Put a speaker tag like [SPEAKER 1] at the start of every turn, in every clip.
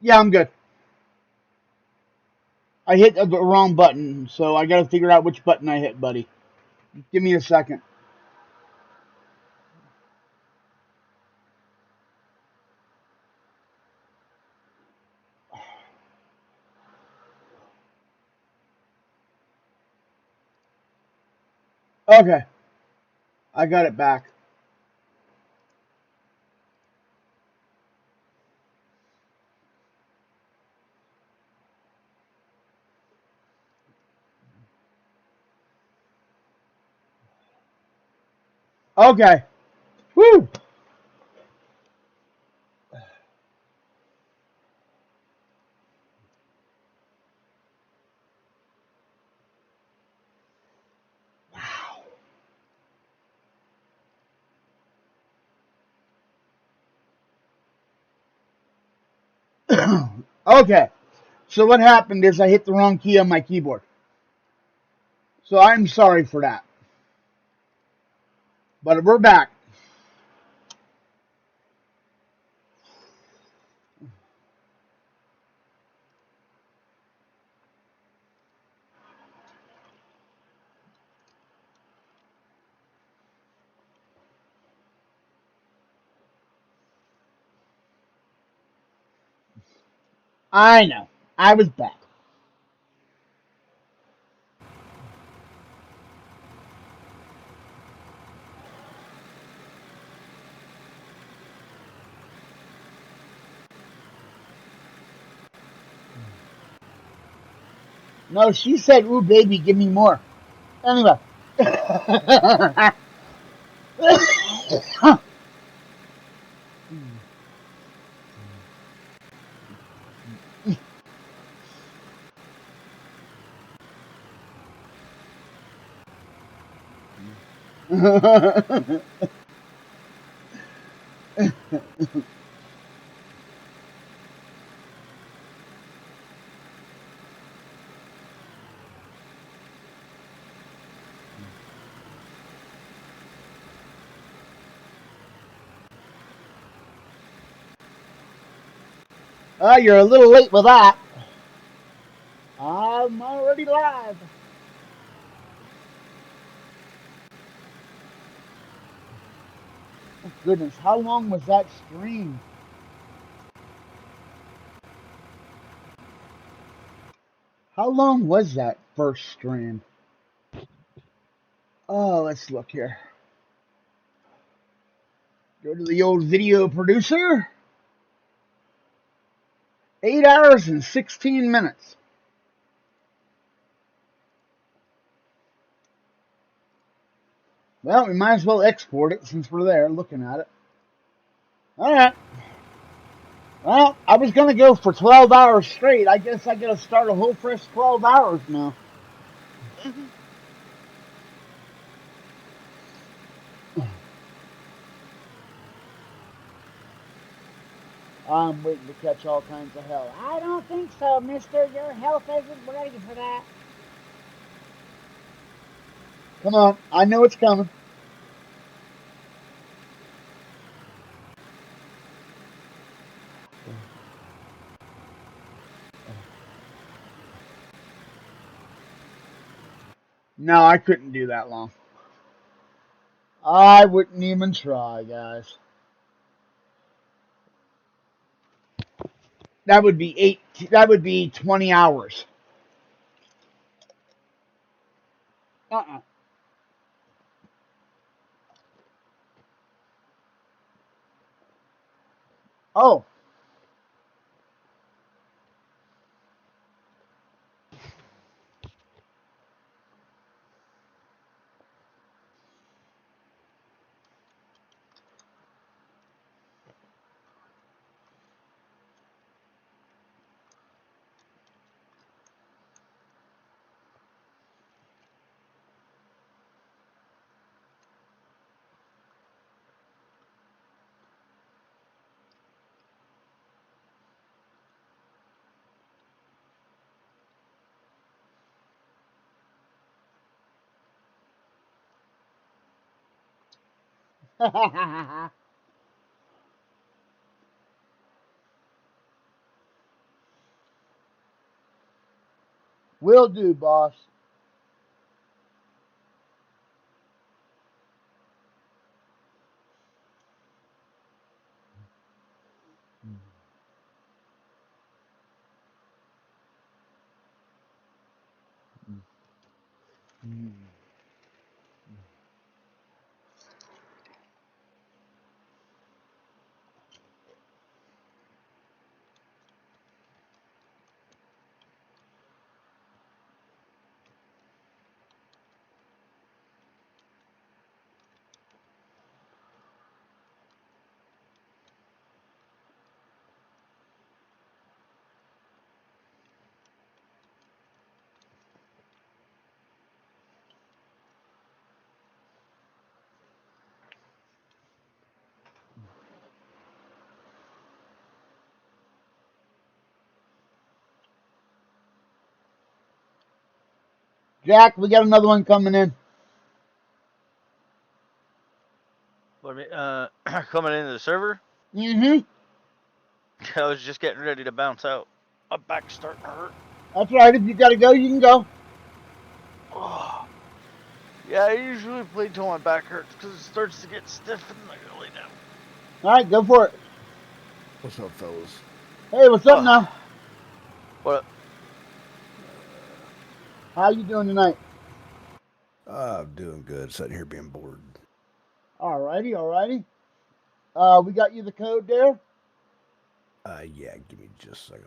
[SPEAKER 1] Yeah, I'm good. I hit the wrong button, so I got to figure out which button I hit, buddy. Give me a second. Okay, I got it back. Okay. Woo! Okay. So what happened is I hit the wrong key on my keyboard. So I'm sorry for that. But we're back. I know. I was back. No, she said, "Ooh, baby, give me more." Anyway. You're a little late with that. I'm already live. Oh, goodness, how long was that stream? How long was that first stream? Oh, let's look here. Go to the old video producer. 8 hours and 16 minutes. Well, we might as well export it since we're there looking at it. All right. Well, I was going to go for 12 hours straight. I guess I got to start a whole fresh 12 hours now. I'm waiting to catch all kinds of hell. I don't think so, mister. Your health isn't ready for that. Come on. I know it's coming. No, I couldn't do that long. I wouldn't even try, guys. That would be that would be 20 hours. Uh-uh. Oh. Will do, boss. Jack, we got another one coming in.
[SPEAKER 2] What coming into the server?
[SPEAKER 1] Mm-hmm.
[SPEAKER 2] I was just getting ready to bounce out. My back's starting to hurt.
[SPEAKER 1] That's right. If you got to go, you can go.
[SPEAKER 2] Oh. Yeah, I usually play till my back hurts because it starts to get stiff and I gotta lay down.
[SPEAKER 1] All right, go for it.
[SPEAKER 3] What's up, fellas?
[SPEAKER 1] Hey, what's up now?
[SPEAKER 2] What?
[SPEAKER 1] How you doing tonight?
[SPEAKER 3] I'm doing good. Sitting here being bored.
[SPEAKER 1] Alrighty, alrighty. We got you the code there.
[SPEAKER 3] Yeah. Give me just a second.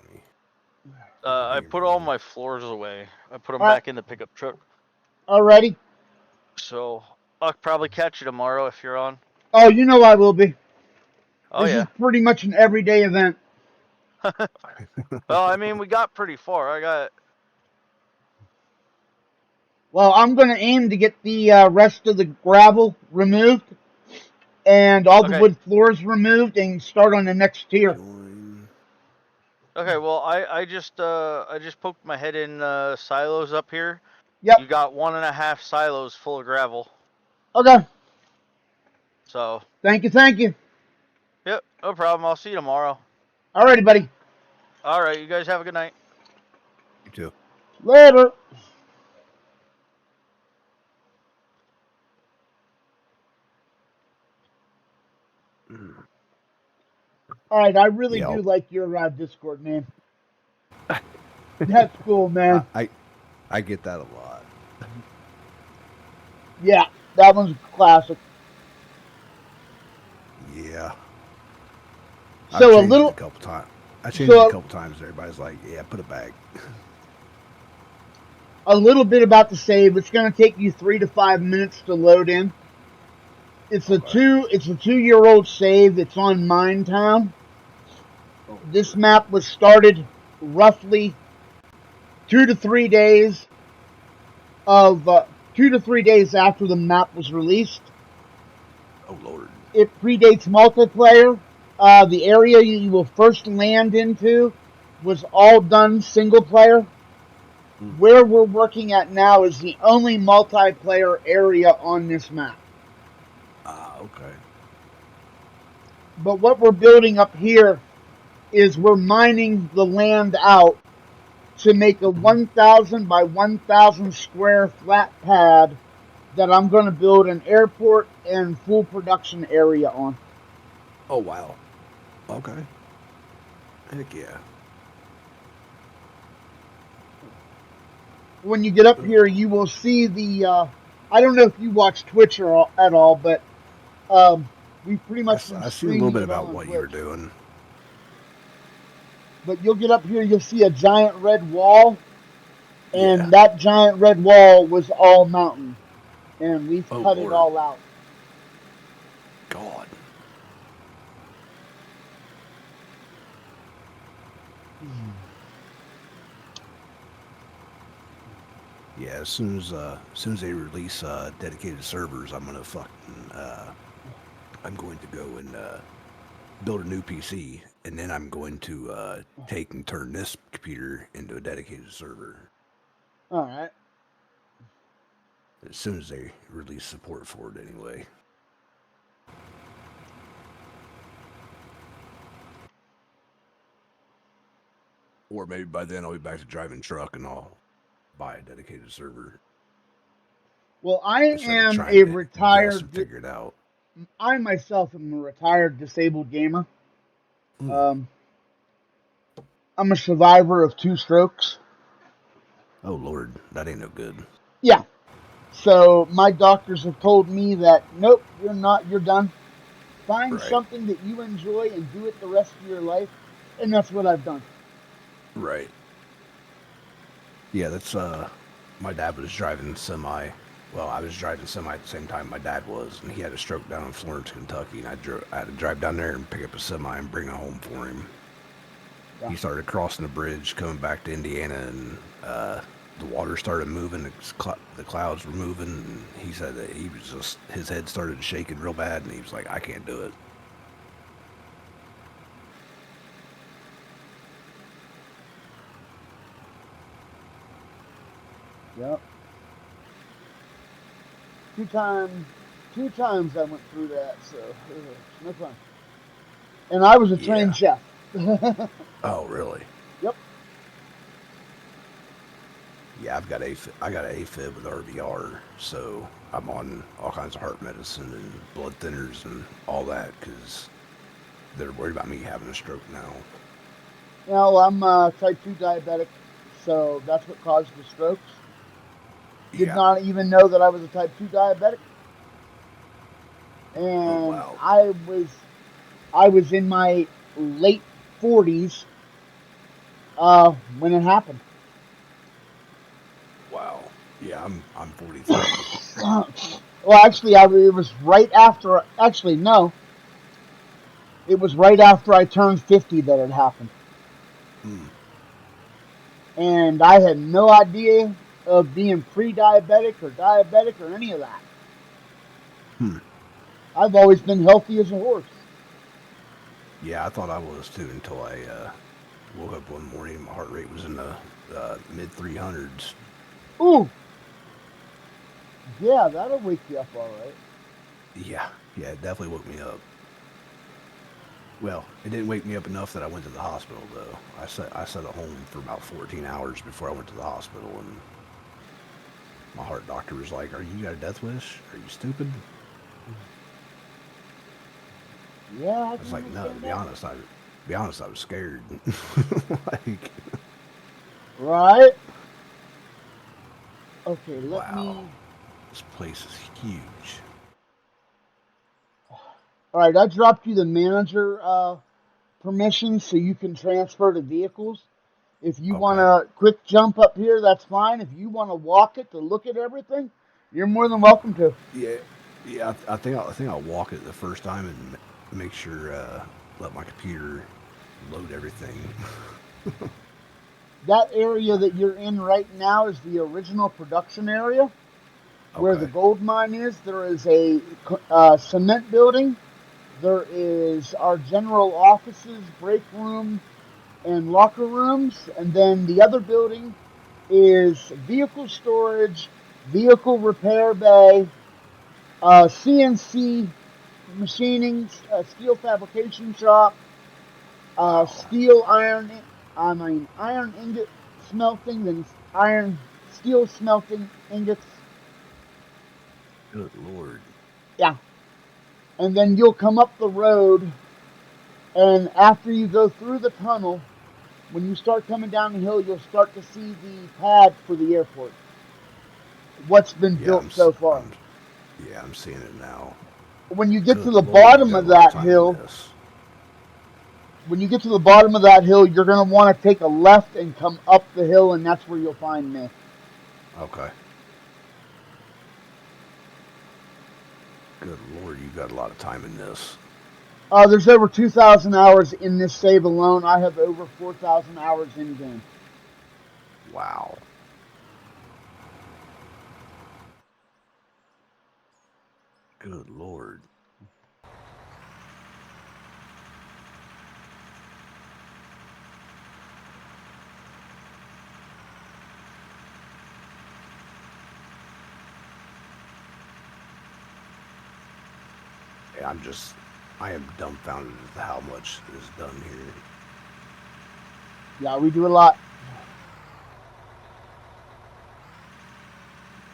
[SPEAKER 2] I put all my floors away. I put them
[SPEAKER 1] All right,
[SPEAKER 2] back in the pickup truck.
[SPEAKER 1] alrighty.
[SPEAKER 2] So I'll probably catch you tomorrow if you're on.
[SPEAKER 1] Oh, you know I will be.
[SPEAKER 2] Oh
[SPEAKER 1] This is
[SPEAKER 2] yeah.
[SPEAKER 1] pretty much an everyday event.
[SPEAKER 2] Well, I mean, we got pretty far. I got.
[SPEAKER 1] Well, I'm going to aim to get the rest of the gravel removed and all the
[SPEAKER 2] Okay.
[SPEAKER 1] wood floors removed and start on the next tier.
[SPEAKER 3] Join.
[SPEAKER 2] Okay. Well, I just poked my head in silos up here.
[SPEAKER 1] Yep.
[SPEAKER 2] You got 1.5 silos full of gravel.
[SPEAKER 1] Okay.
[SPEAKER 2] So.
[SPEAKER 1] Thank you, thank you.
[SPEAKER 2] Yep. No problem. I'll see you tomorrow.
[SPEAKER 1] Alrighty, buddy.
[SPEAKER 2] All right. You guys have a good night.
[SPEAKER 3] You too.
[SPEAKER 1] Later. All right, I really do like your Discord name. That's cool, man.
[SPEAKER 3] I get that a lot.
[SPEAKER 1] Yeah, that one's classic.
[SPEAKER 3] Yeah.
[SPEAKER 1] So
[SPEAKER 3] I've changed it a couple times. I changed it a couple times. Everybody's like, "Yeah, put it back."
[SPEAKER 1] A little bit about the save. It's going to take you 3 to 5 minutes to load in. It's a 2-year-old save. It's on Minetown. This map was started roughly 2 to 3 days of 2 to 3 days after the map was released.
[SPEAKER 3] Oh Lord!
[SPEAKER 1] It predates multiplayer. The area you will first land into was all done single player. Where we're working at now is the only multiplayer area on this map.
[SPEAKER 3] Okay.
[SPEAKER 1] But what we're building up here is we're mining the land out to make a 1,000 by 1,000 square flat pad that I'm going to build an airport and full production area on.
[SPEAKER 3] Oh wow. Okay. Heck yeah.
[SPEAKER 1] When you get up here, you will see the. I don't know if you watch Twitch at all, but we've pretty much been
[SPEAKER 3] I see a little bit about what
[SPEAKER 1] Twitch.
[SPEAKER 3] you're doing.
[SPEAKER 1] But you'll get up here, you'll see a giant red wall, and that giant red wall was all mountain, and we've cut it all out.
[SPEAKER 3] God. Yeah, as soon as they release dedicated servers, I'm gonna I'm going to go and build a new PC, and then I'm going to take and turn this computer into a dedicated server.
[SPEAKER 1] All right.
[SPEAKER 3] As soon as they release support for it, anyway. Or maybe by then I'll be back to driving truck and all. buy a dedicated server.
[SPEAKER 1] Well, I
[SPEAKER 3] Instead of
[SPEAKER 1] am
[SPEAKER 3] trying
[SPEAKER 1] a
[SPEAKER 3] to guess and
[SPEAKER 1] retired.
[SPEAKER 3] figure it out.
[SPEAKER 1] I myself am a retired disabled gamer.
[SPEAKER 3] Ooh.
[SPEAKER 1] Um, I'm a survivor of 2 strokes.
[SPEAKER 3] Oh Lord, that ain't no good.
[SPEAKER 1] Yeah. So my doctors have told me that nope, you're not. You're done. Find
[SPEAKER 3] Right,
[SPEAKER 1] something that you enjoy and do it the rest of your life, and that's what I've done.
[SPEAKER 3] right. Yeah, that's my dad was driving semi. Well, I was driving semi at the same time my dad was, and he had a stroke down in Florence, Kentucky, and I had to drive down there and pick up a semi and bring it home for him.
[SPEAKER 1] Yeah.
[SPEAKER 3] He started crossing the bridge coming back to Indiana, and the water started moving. The clouds were moving, and he said that he was just his head started shaking real bad, and he was like, "I can't do it."
[SPEAKER 1] Yep. Two times. 2 times I went through that, so it's no fun. And I was a trained
[SPEAKER 3] Yeah.
[SPEAKER 1] chef. Yep.
[SPEAKER 3] Oh, really? Yeah, I got AFib with RVR, so I'm on all kinds of heart medicine and blood thinners and all that because they're worried about me having a stroke now.
[SPEAKER 1] Well, I'm type 2 diabetic, so that's what caused the strokes. Did
[SPEAKER 3] Yeah.
[SPEAKER 1] not even know that I was a type 2 diabetic.
[SPEAKER 3] Oh
[SPEAKER 1] And
[SPEAKER 3] wow.
[SPEAKER 1] I was in my late 40s when it happened.
[SPEAKER 3] Wow. Yeah, I'm 43.
[SPEAKER 1] Well, actually, it was right after. Actually, no, it was right after I turned 50 that it happened,
[SPEAKER 3] Hmm.
[SPEAKER 1] and I had no idea of being pre-diabetic or diabetic or any of that.
[SPEAKER 3] Hmm.
[SPEAKER 1] I've always been healthy as a horse.
[SPEAKER 3] Yeah, I thought I was too until I woke up one morning and my heart rate was in the mid 300s.
[SPEAKER 1] Ooh, yeah, that'll wake you up all right.
[SPEAKER 3] Yeah, yeah, it definitely woke me up. Well, it didn't wake me up enough that I went to the hospital though. I sat at home for about 14 hours before I went to the hospital, and my heart doctor was like, "Are you got a death wish? Are you stupid?"
[SPEAKER 1] Yeah, I
[SPEAKER 3] I was
[SPEAKER 1] can
[SPEAKER 3] like, "No,
[SPEAKER 1] understand that.
[SPEAKER 3] to be honest, I was scared." Like,
[SPEAKER 1] Right? Okay, let
[SPEAKER 3] wow,
[SPEAKER 1] me.
[SPEAKER 3] this place is huge.
[SPEAKER 1] All right, I dropped you the manager permission so you can transfer to vehicles. If you want
[SPEAKER 3] Okay.
[SPEAKER 1] to quick jump up here, that's fine. If you want to walk it to look at everything, you're more than welcome to.
[SPEAKER 3] Yeah, yeah. I think I'll walk it the first time and make sure let my computer load everything.
[SPEAKER 1] That area that you're in right now is the original production area where the
[SPEAKER 3] Okay.
[SPEAKER 1] gold mine is. There is a cement building. There is our general offices, break room, and locker rooms. And then the other building is vehicle storage, vehicle repair bay, CNC machining, steel fabrication shop,
[SPEAKER 3] Wow.
[SPEAKER 1] steel iron, iron ingot smelting, then iron steel smelting ingots.
[SPEAKER 3] Good lord.
[SPEAKER 1] Yeah, and then you'll come up the road, and after you go through the tunnel, when you start coming down the hill, you'll start to see the pad for the airport. What's been
[SPEAKER 3] Yeah,
[SPEAKER 1] built so far.
[SPEAKER 3] I'm seeing it now.
[SPEAKER 1] When you get to
[SPEAKER 3] Good
[SPEAKER 1] the
[SPEAKER 3] lord, you
[SPEAKER 1] bottom
[SPEAKER 3] got a
[SPEAKER 1] of
[SPEAKER 3] lot of
[SPEAKER 1] that
[SPEAKER 3] time in
[SPEAKER 1] hill,
[SPEAKER 3] this.
[SPEAKER 1] you're going to want to take a left and come up the hill, and that's where you'll find me.
[SPEAKER 3] Okay. Good lord, you got a lot of time in this.
[SPEAKER 1] There's over 2,000 hours in this save alone. I have over 4,000 hours in game.
[SPEAKER 3] Wow. Good lord. Yeah, I am dumbfounded at how much is done here.
[SPEAKER 1] Yeah, we do a lot.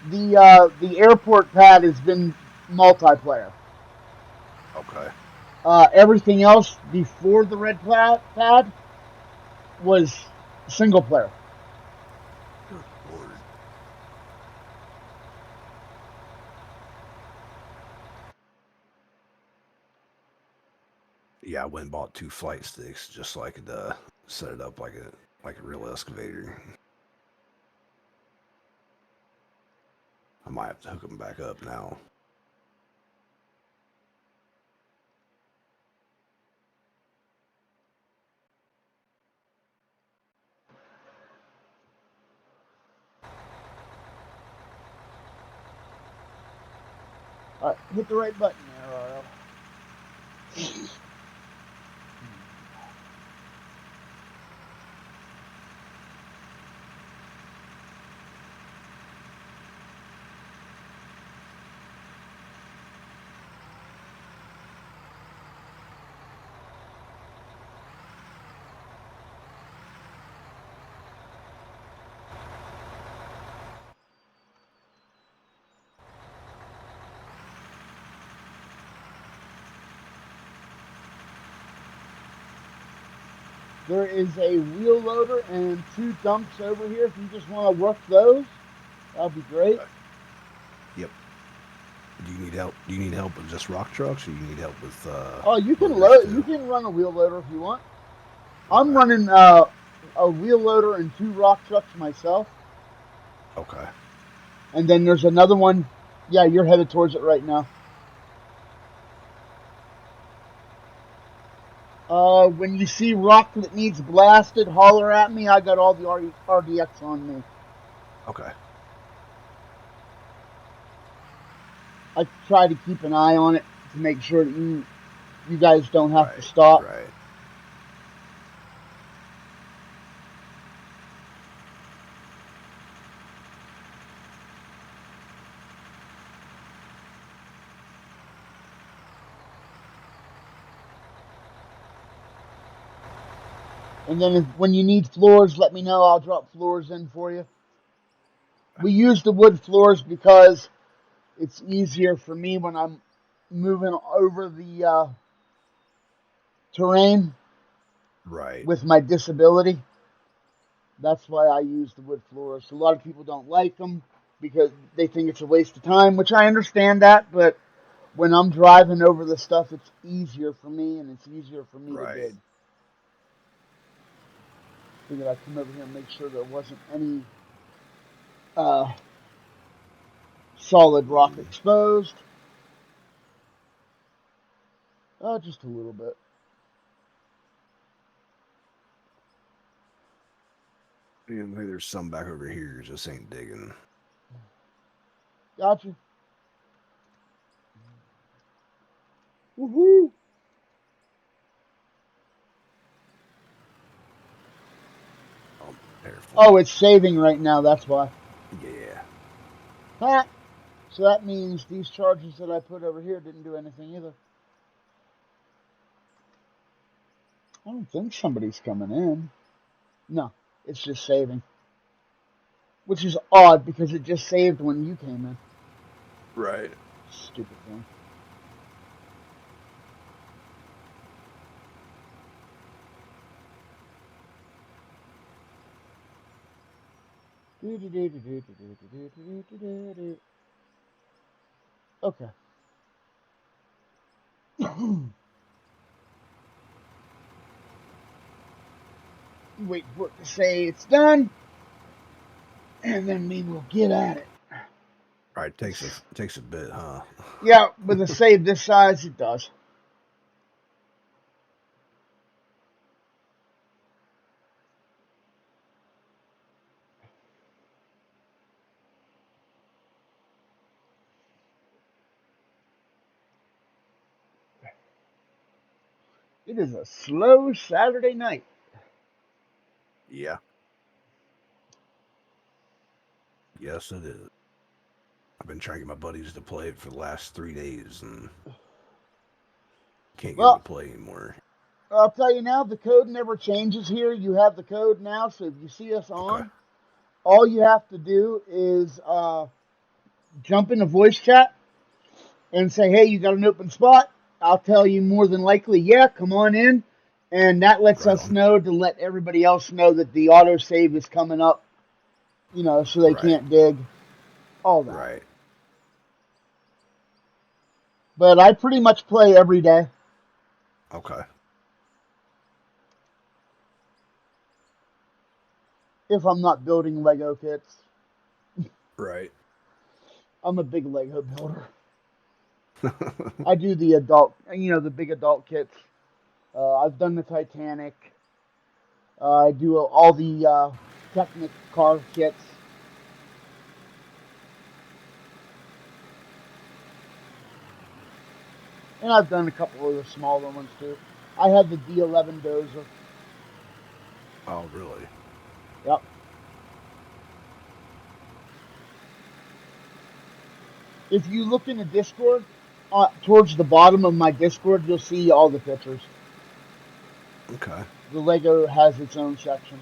[SPEAKER 1] The airport pad has been multiplayer.
[SPEAKER 3] Okay.
[SPEAKER 1] Everything else before the red pad was single player.
[SPEAKER 3] Good Lord. Yeah, I went and bought 2 flight sticks just so I could set it up like a real excavator. I might have to hook them back up now.
[SPEAKER 1] All right, hit the right button there, RL. There is a wheel loader and 2 dumps over here. If you just want to work those, that'd be great.
[SPEAKER 3] Yep. Do you need help? Do you need help with just rock trucks, or you need help with
[SPEAKER 1] Oh, you can
[SPEAKER 3] loaders
[SPEAKER 1] load. You
[SPEAKER 3] too?
[SPEAKER 1] can run a wheel loader if you want. I'm
[SPEAKER 3] Okay.
[SPEAKER 1] running a wheel loader and 2 rock trucks myself.
[SPEAKER 3] Okay.
[SPEAKER 1] And then there's another one. Yeah, you're headed towards it right now. When you see rock that needs blasted, holler at me. I got all the RDX on me.
[SPEAKER 3] Okay.
[SPEAKER 1] I try to keep an eye on it to make sure that you guys don't have to
[SPEAKER 3] Right.
[SPEAKER 1] stop.
[SPEAKER 3] Right.
[SPEAKER 1] And then when you need floors, let me know. I'll drop floors in for you. We use the wood floors because it's easier for me when I'm moving over the terrain
[SPEAKER 3] Right.
[SPEAKER 1] with my disability. That's why I use the wood floors. A lot of people don't like them because they think it's a waste of time, which I understand that, but when I'm driving over the stuff, it's easier for me and it's easier for me to
[SPEAKER 3] Right.
[SPEAKER 1] dig. Figured I'd come over here and make sure there wasn't any uh, solid rock exposed. Just a little bit.
[SPEAKER 3] Yeah, maybe there's some back over here. Just ain't digging.
[SPEAKER 1] Gotcha. Woohoo!
[SPEAKER 3] Careful.
[SPEAKER 1] Oh, it's saving right now. That's why.
[SPEAKER 3] Yeah.
[SPEAKER 1] Ha! So that means these charges that I put over here didn't do anything either. I don't think somebody's coming in. No, it's just saving. Which is odd because it just saved when you came in.
[SPEAKER 3] Right.
[SPEAKER 1] Stupid thing. Okay. Wait for it to say it's done, and then we will get at it.
[SPEAKER 3] Right. Takes a bit, huh?
[SPEAKER 1] Yeah, with a save this size, it does. It is a slow Saturday night.
[SPEAKER 3] Yeah. Yes, it is. I've been trying to get my buddies to play it for the last 3 days and can't get them to
[SPEAKER 1] Well,
[SPEAKER 3] play anymore.
[SPEAKER 1] I'll tell you now, the code never changes here. You have the code now, so if you see us
[SPEAKER 3] Okay.
[SPEAKER 1] on, all you have to do is jump in a voice chat and say, hey, you got an open spot? I'll tell you more than likely, yeah, come on in. And that lets
[SPEAKER 3] Right
[SPEAKER 1] us
[SPEAKER 3] on.
[SPEAKER 1] know to let everybody else know that the autosave is coming up, so they
[SPEAKER 3] Right.
[SPEAKER 1] can't dig. All that.
[SPEAKER 3] Right.
[SPEAKER 1] But I pretty much play every day.
[SPEAKER 3] Okay.
[SPEAKER 1] If I'm not building Lego kits.
[SPEAKER 3] Right.
[SPEAKER 1] I'm a big Lego builder. I do the adult, the big adult kits. I've done the Titanic. I do all the Technic car kits. And I've done a couple of the smaller ones too. I have the D11 Dozer.
[SPEAKER 3] Oh, really?
[SPEAKER 1] Yep. If you look in the Discord, towards the bottom of my Discord, you'll see all the pictures.
[SPEAKER 3] Okay.
[SPEAKER 1] The Lego has its own section.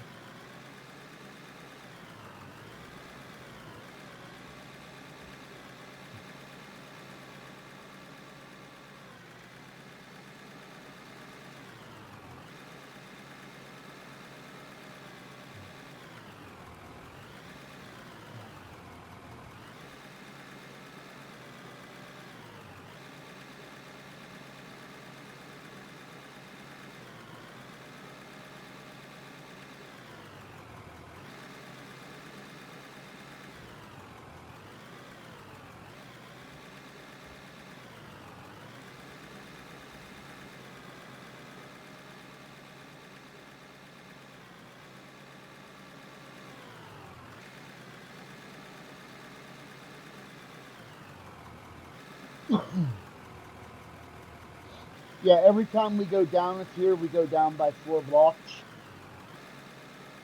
[SPEAKER 1] Yeah, every time we go down a tier, we go down by 4 blocks.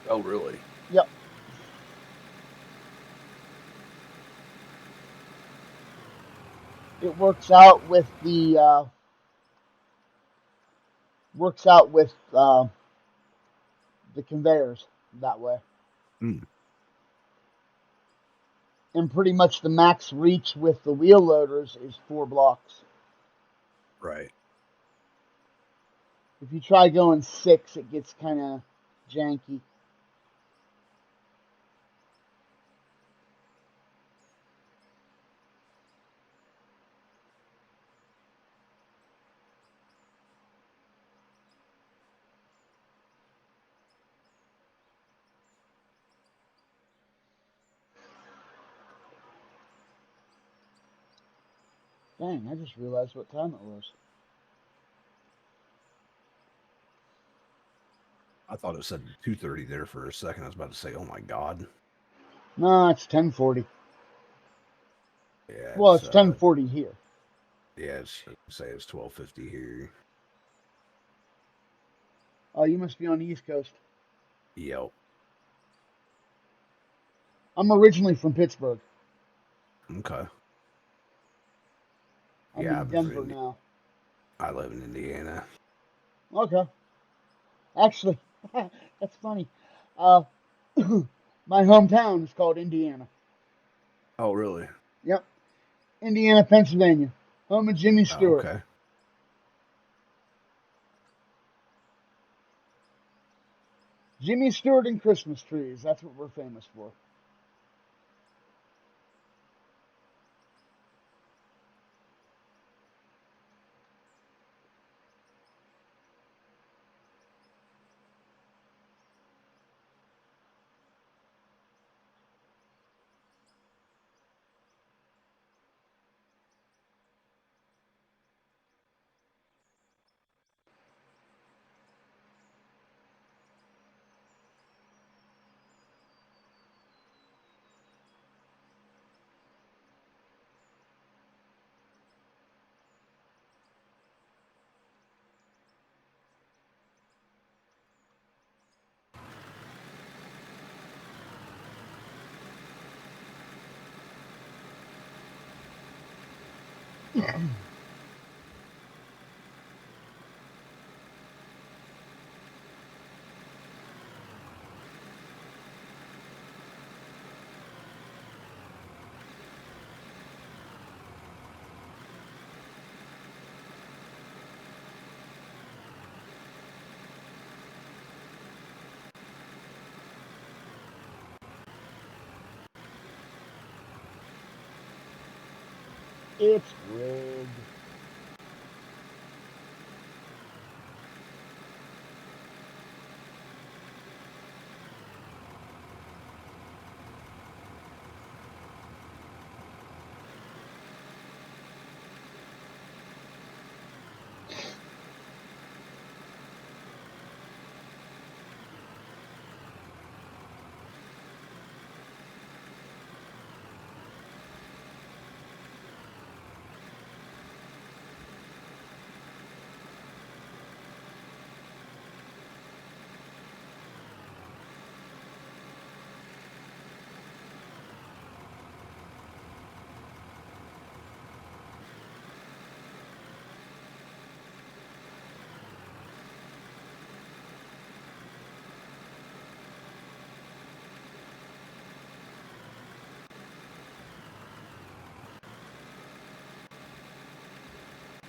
[SPEAKER 3] Oh, really?
[SPEAKER 1] Yep. It works out with the conveyors that way.
[SPEAKER 3] Mm.
[SPEAKER 1] And pretty much the max reach with the wheel loaders is 4 blocks.
[SPEAKER 3] Right.
[SPEAKER 1] If you try going 6, it gets kind of janky. Dang, I just realized what time it was.
[SPEAKER 3] I thought it said 2:30 there for a second. I was about to say, "Oh my God."
[SPEAKER 1] No, it's 10:40.
[SPEAKER 3] Yeah,
[SPEAKER 1] Well, it's 10:40 here.
[SPEAKER 3] it's say it's 12:50 here.
[SPEAKER 1] Oh, you must be on the East Coast.
[SPEAKER 3] Yep.
[SPEAKER 1] I'm originally from Pittsburgh.
[SPEAKER 3] Okay.
[SPEAKER 1] I'm
[SPEAKER 3] Yeah,
[SPEAKER 1] in Denver now.
[SPEAKER 3] I live in Indiana.
[SPEAKER 1] Okay. Actually, that's funny. Uh, my hometown is called Indiana.
[SPEAKER 3] Oh, really?
[SPEAKER 1] Yep. Indiana, Pennsylvania. Home of Jimmy
[SPEAKER 3] Oh,
[SPEAKER 1] Stewart.
[SPEAKER 3] okay.
[SPEAKER 1] Jimmy Stewart and Christmas trees. That's what we're famous for. It's rigged.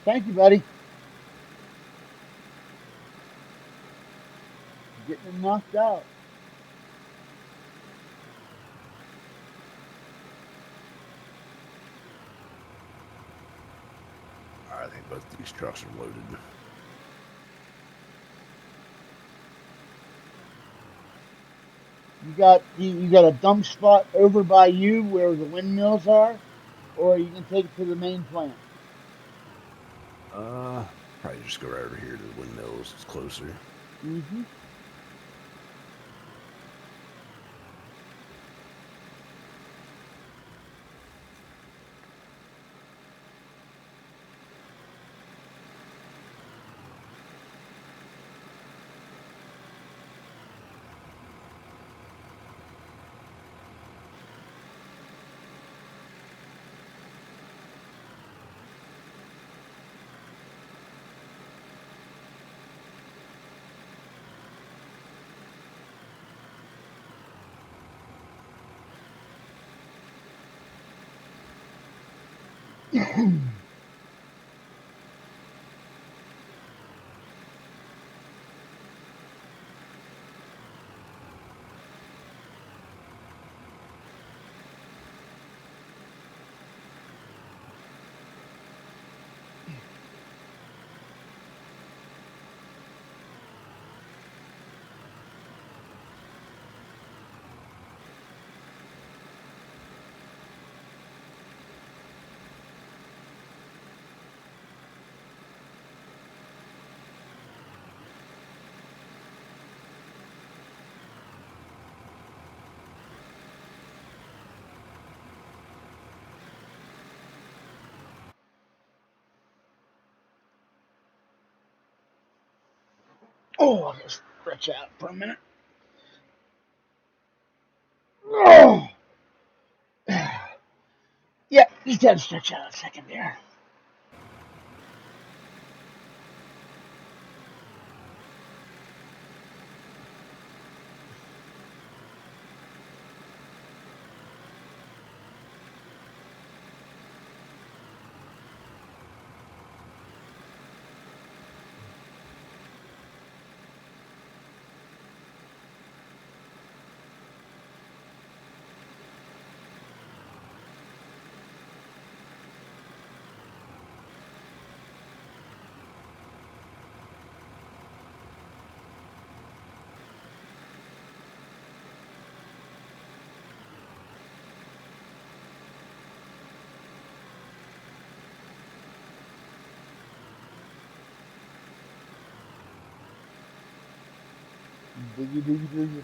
[SPEAKER 1] Thank you, buddy. Getting him knocked out.
[SPEAKER 3] I think both these trucks are loaded.
[SPEAKER 1] You got a dump spot over by you where the windmills are, or you can take it to the main plant.
[SPEAKER 3] Probably just go right over here to the windmills. It's closer.
[SPEAKER 1] Mm-hmm. Oh, I'll just stretch out for a minute. Oh. Yeah, just gotta stretch out a second there. Diggy diggy diggy.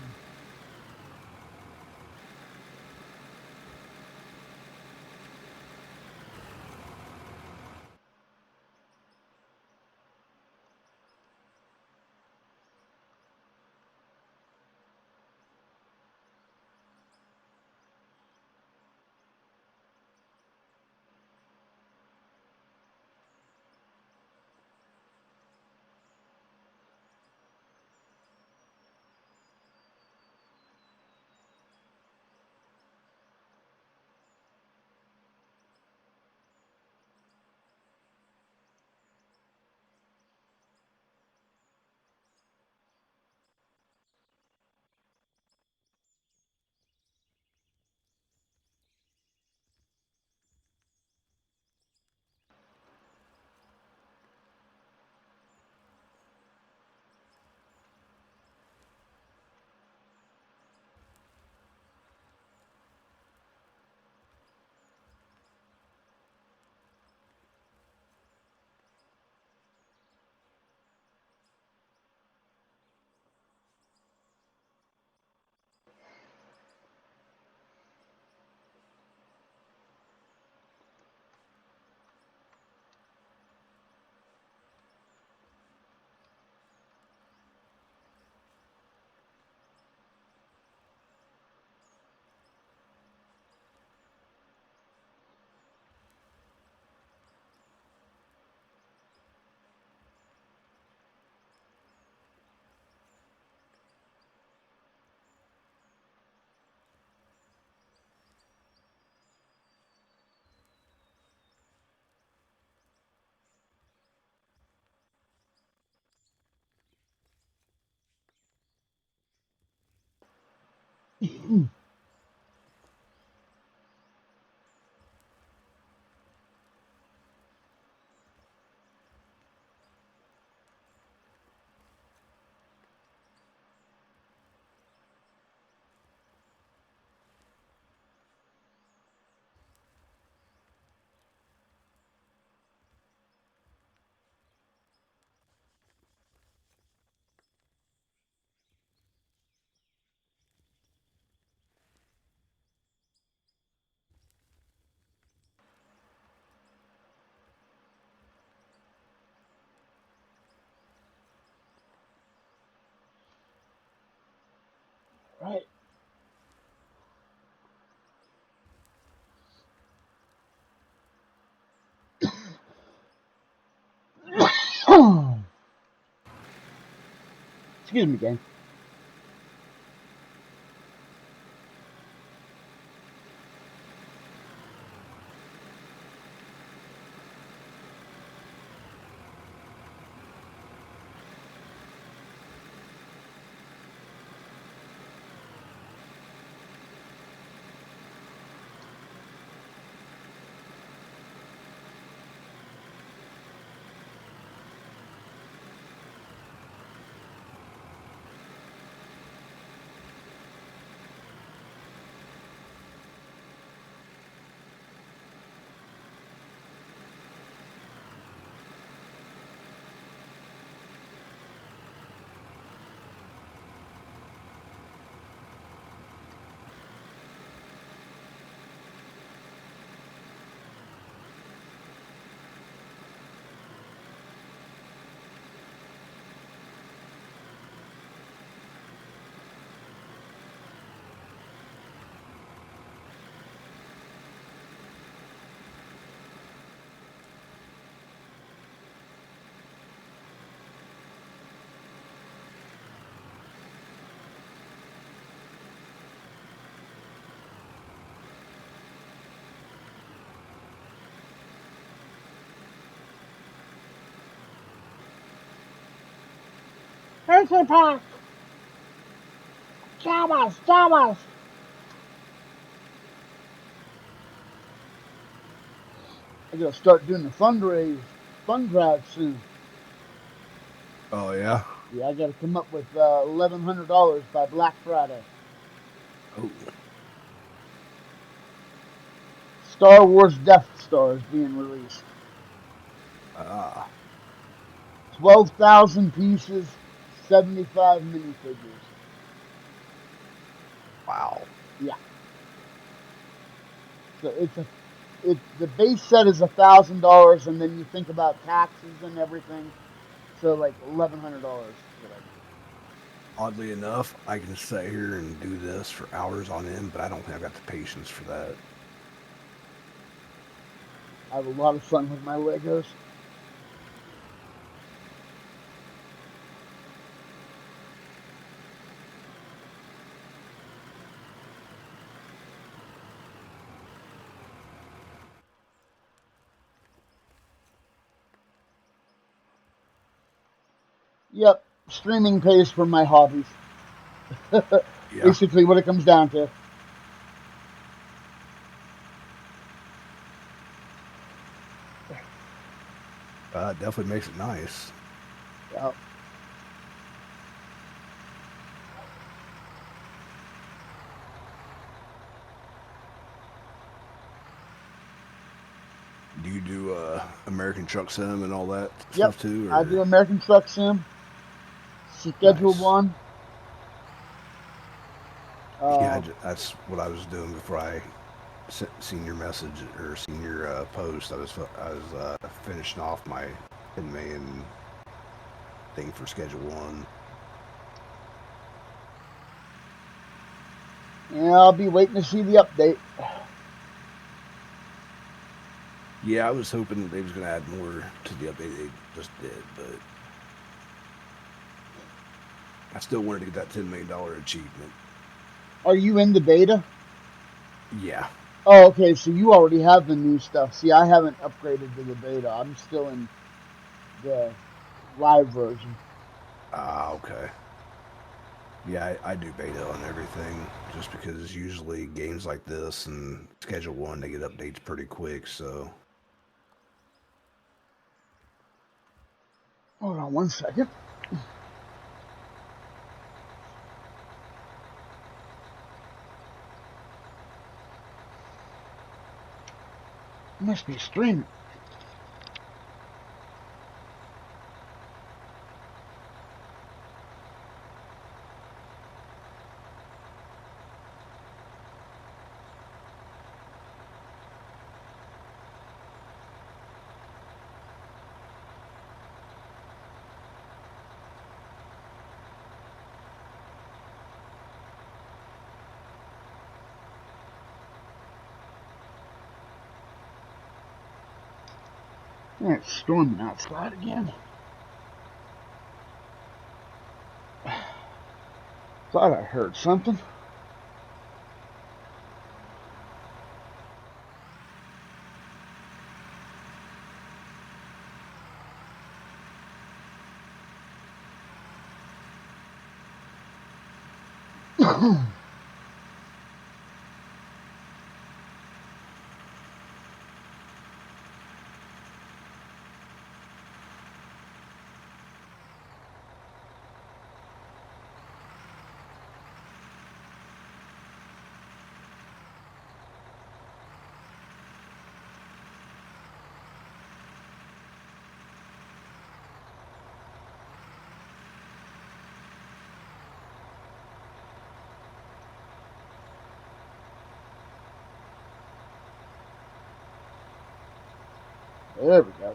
[SPEAKER 1] Right. Excuse me, gang. Hershey Park! Chavas! Chavas! I gotta start doing the fund drive soon.
[SPEAKER 3] Oh yeah.
[SPEAKER 1] Yeah, I gotta come up with $1,100 by Black Friday.
[SPEAKER 3] Oh.
[SPEAKER 1] Star Wars Death Star is being released.
[SPEAKER 3] Ah.
[SPEAKER 1] 12,000 pieces, 75 minifigures.
[SPEAKER 3] Wow.
[SPEAKER 1] Yeah. So the base set is $1,000, and then you think about taxes and everything. So like $1,100.
[SPEAKER 3] Oddly enough, I can sit here and do this for hours on end, but I don't think I've got the patience for that.
[SPEAKER 1] I have a lot of fun with my Legos. Yep, streaming pays for my hobbies.
[SPEAKER 3] Yeah.
[SPEAKER 1] Basically, what it comes down to.
[SPEAKER 3] Definitely makes it nice.
[SPEAKER 1] Yep.
[SPEAKER 3] Do you do American Truck Sim and all that
[SPEAKER 1] Yep.
[SPEAKER 3] stuff too? Or?
[SPEAKER 1] I do American Truck Sim, Schedule
[SPEAKER 3] Nice.
[SPEAKER 1] 1.
[SPEAKER 3] Yeah, that's what I was doing before I seen your message or seen your post. I was finishing off my 10 million thing for Schedule 1.
[SPEAKER 1] Yeah, I'll be waiting to see the update.
[SPEAKER 3] Yeah, I was hoping that they was going to add more to the update. They just did, but I still wanted to get that $10 million achievement.
[SPEAKER 1] Are you in the beta?
[SPEAKER 3] Yeah.
[SPEAKER 1] Oh, okay, so you already have the new stuff. See, I haven't upgraded to the beta. I'm still in the live version.
[SPEAKER 3] Ah, okay. Yeah, I do beta on everything just because usually games like this and Schedule 1, they get updates pretty quick, so.
[SPEAKER 1] Hold on 1 second. Must be streaming. Yeah, it's storming outside again. Thought I heard something. There we go.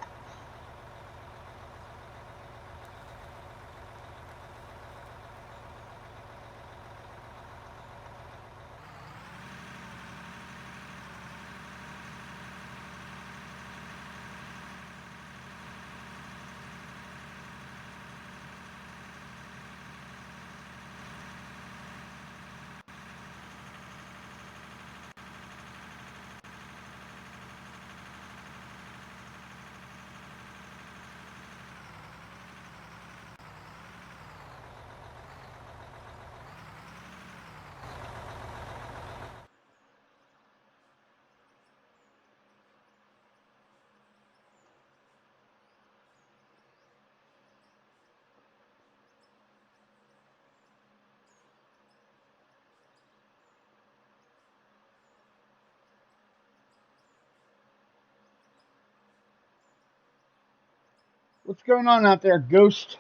[SPEAKER 1] What's going on out there, Ghost?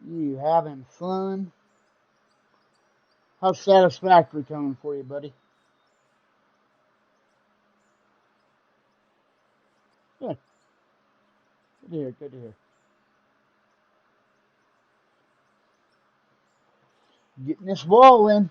[SPEAKER 1] You having fun? How's Satisfactory coming for you, buddy? Yeah, good to hear, good to hear. Getting this wall in.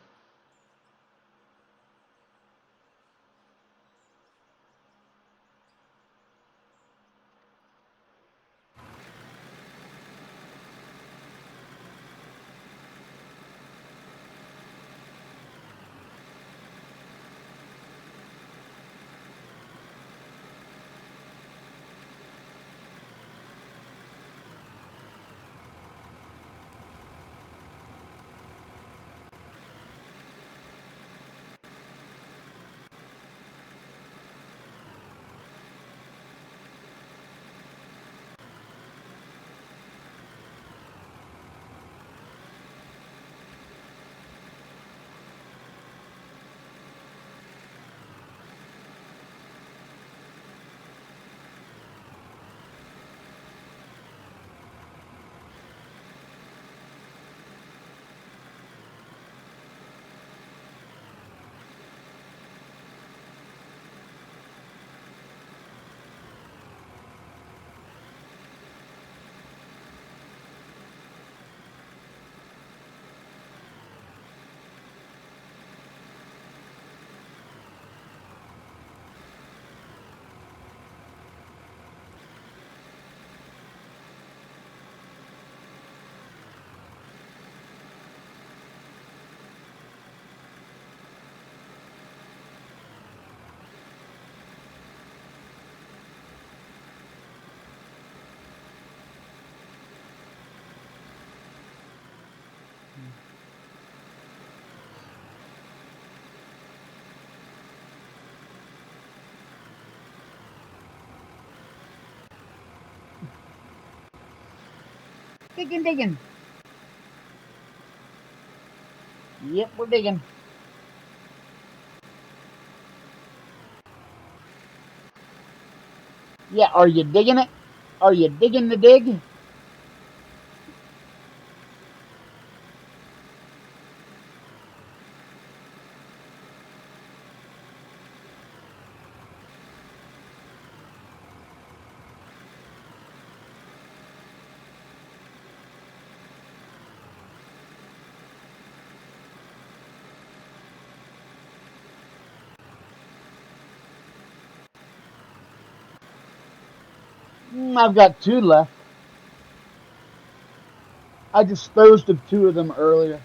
[SPEAKER 1] Digging, digging. Yep, we're digging. Yeah, are you digging it? Are you digging the dig? I've got 2 left. I disposed of 2 of them earlier.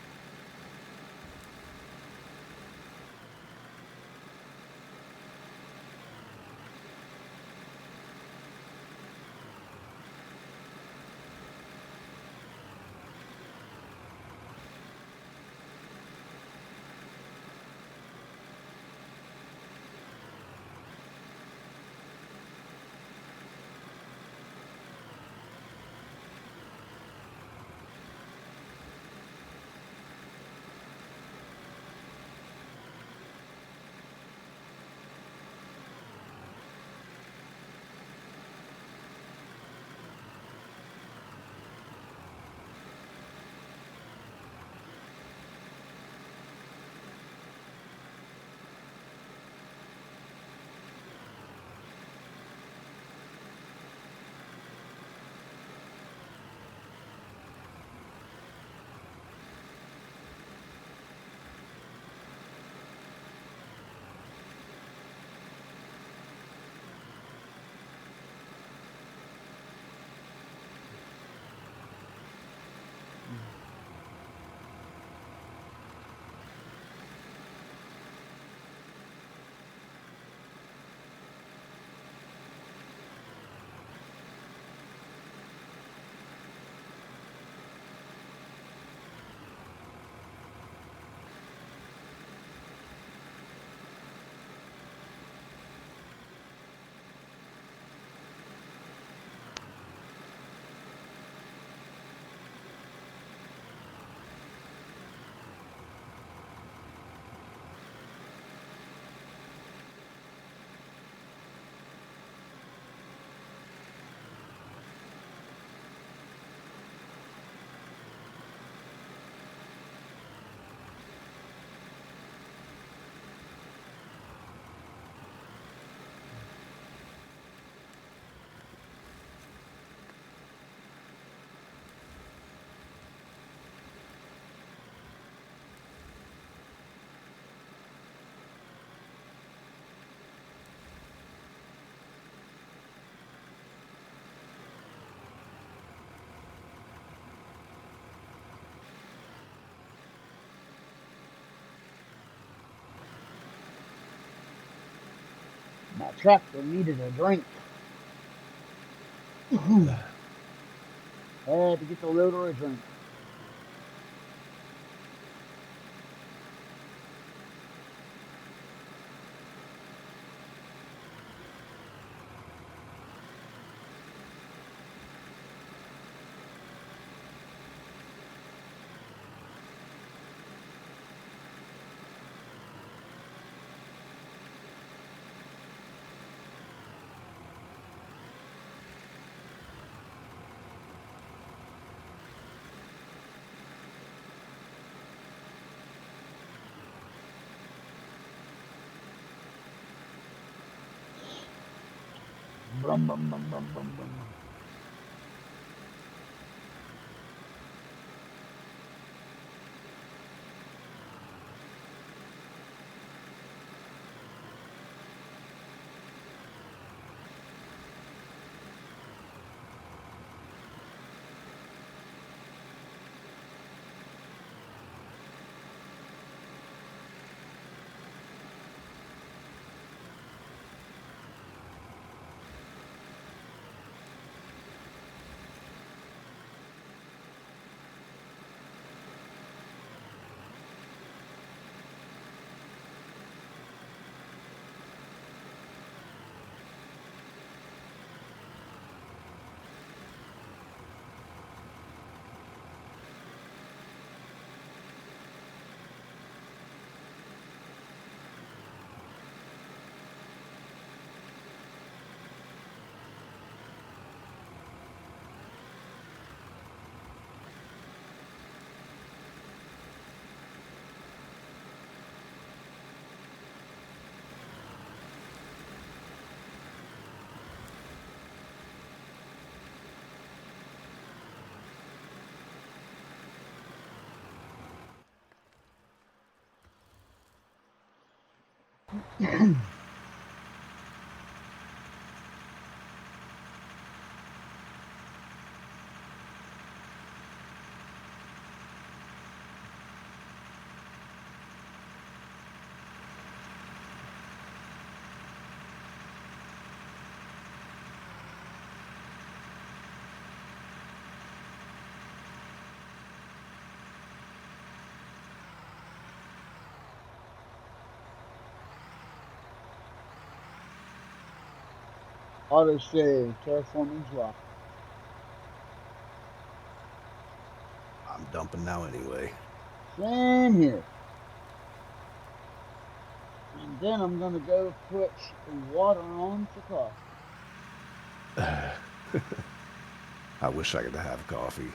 [SPEAKER 1] My tractor needed a drink. Had to get the loader a drink. Brum, brum, brum, brum, brum, brum. Auto save, terraforming's locked.
[SPEAKER 3] I'm dumping now anyway.
[SPEAKER 1] Same here. And then I'm gonna go put water on for coffee.
[SPEAKER 3] I wish I could have coffee.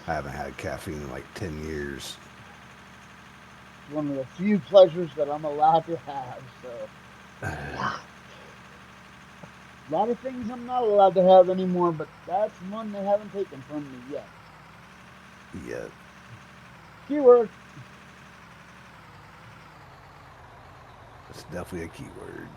[SPEAKER 3] I haven't had caffeine in like 10 years.
[SPEAKER 1] It's one of the few pleasures that I'm allowed to have, so. A lot of things I'm not allowed to have anymore, but that's one they haven't taken from me yet.
[SPEAKER 3] Yet.
[SPEAKER 1] Keyword.
[SPEAKER 3] It's definitely a keyword.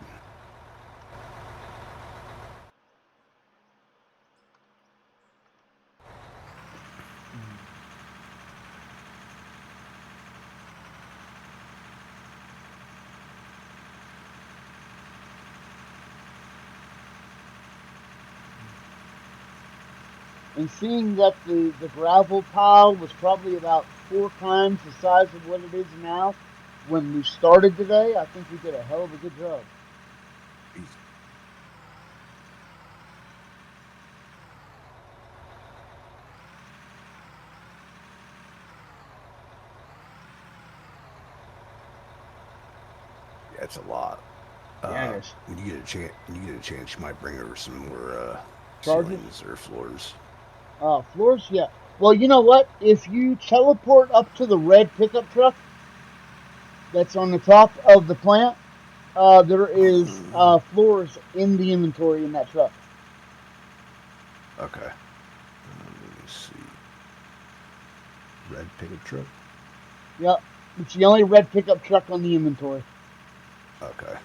[SPEAKER 1] And seeing that the gravel pile was probably about 4 times the size of what it is now when we started today, I think we did a hell of a good job.
[SPEAKER 3] Yeah, it's a lot.
[SPEAKER 1] Yeah, it is.
[SPEAKER 3] When you get a chance, you might bring over some more
[SPEAKER 1] Charges?
[SPEAKER 3] ceilings or floors.
[SPEAKER 1] Floors, yeah. Well, you know what? If you teleport up to the red pickup truck that's on the top of the plant, there is floors in the inventory in that truck.
[SPEAKER 3] Okay. Let me see. Red pickup truck?
[SPEAKER 1] Yep. It's the only red pickup truck on the inventory.
[SPEAKER 3] Okay.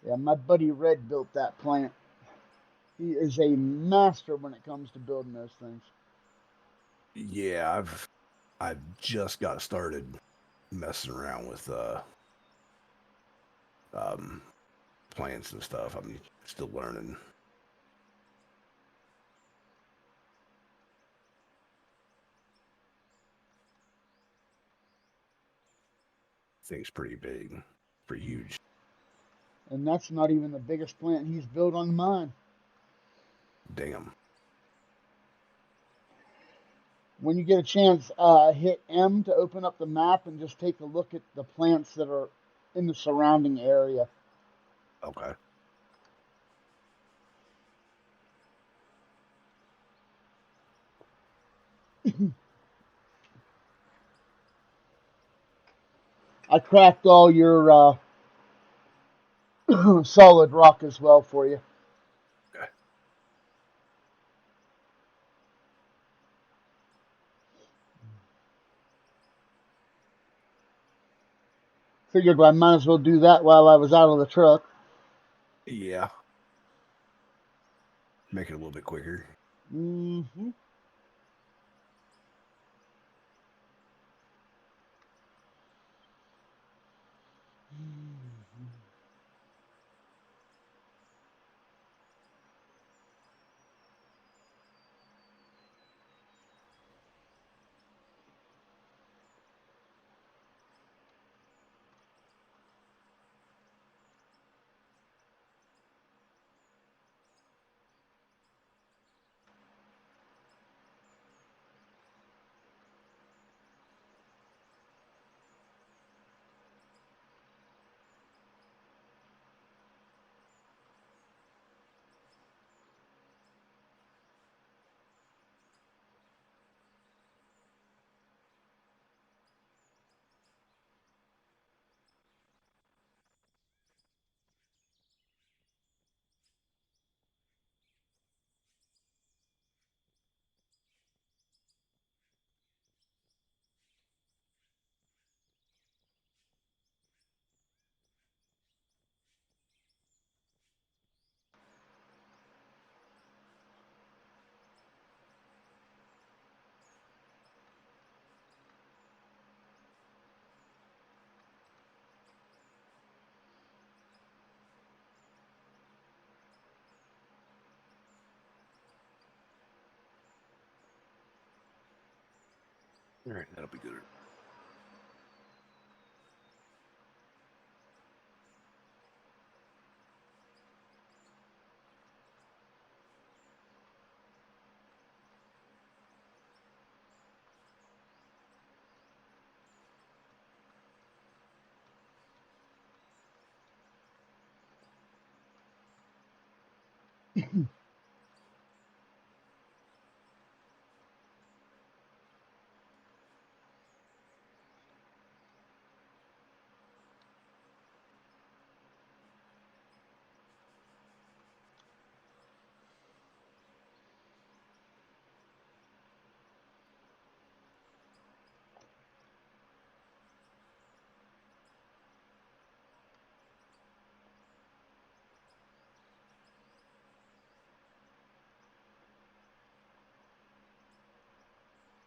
[SPEAKER 1] Yeah, my buddy Red built that plant. He is a master when it comes to building those things.
[SPEAKER 3] Yeah, I've just got started messing around with um plants and stuff. I'm still learning. Thing's pretty big, pretty huge.
[SPEAKER 1] And that's not even the biggest plant he's built on mine.
[SPEAKER 3] Damn.
[SPEAKER 1] When you get a chance, hit M to open up the map and just take a look at the plants that are in the surrounding area.
[SPEAKER 3] Okay.
[SPEAKER 1] I cracked all your solid rock as well for you.
[SPEAKER 3] Okay.
[SPEAKER 1] Figured I might as well do that while I was out of the truck.
[SPEAKER 3] Yeah. Make it a little bit quicker.
[SPEAKER 1] Mm-hmm.
[SPEAKER 3] All right, that'll be good.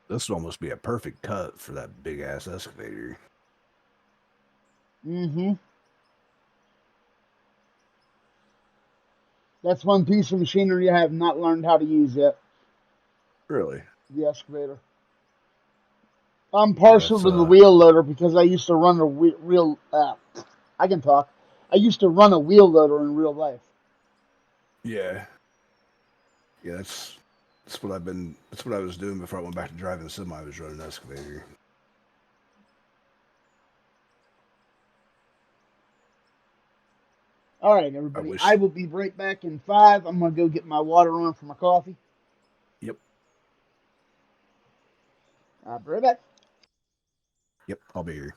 [SPEAKER 3] This would almost be a perfect cut for that big ass excavator.
[SPEAKER 1] Mm-hmm. That's one piece of machinery I have not learned how to use yet.
[SPEAKER 3] Really?
[SPEAKER 1] The excavator. I'm
[SPEAKER 3] Yeah,
[SPEAKER 1] partial to the wheel loader because I used to run a real. I can talk. I used to run a wheel loader in real life.
[SPEAKER 3] yeah, yeah. That's what I've been. That's what I was doing before I went back to driving the semi. I was running an excavator.
[SPEAKER 1] All right,
[SPEAKER 3] I
[SPEAKER 1] everybody. I
[SPEAKER 3] wish.
[SPEAKER 1] will be right back in 5. I'm gonna go get my water on for my coffee.
[SPEAKER 3] Yep.
[SPEAKER 1] I'll be right back.
[SPEAKER 3] Yep. I'll be here.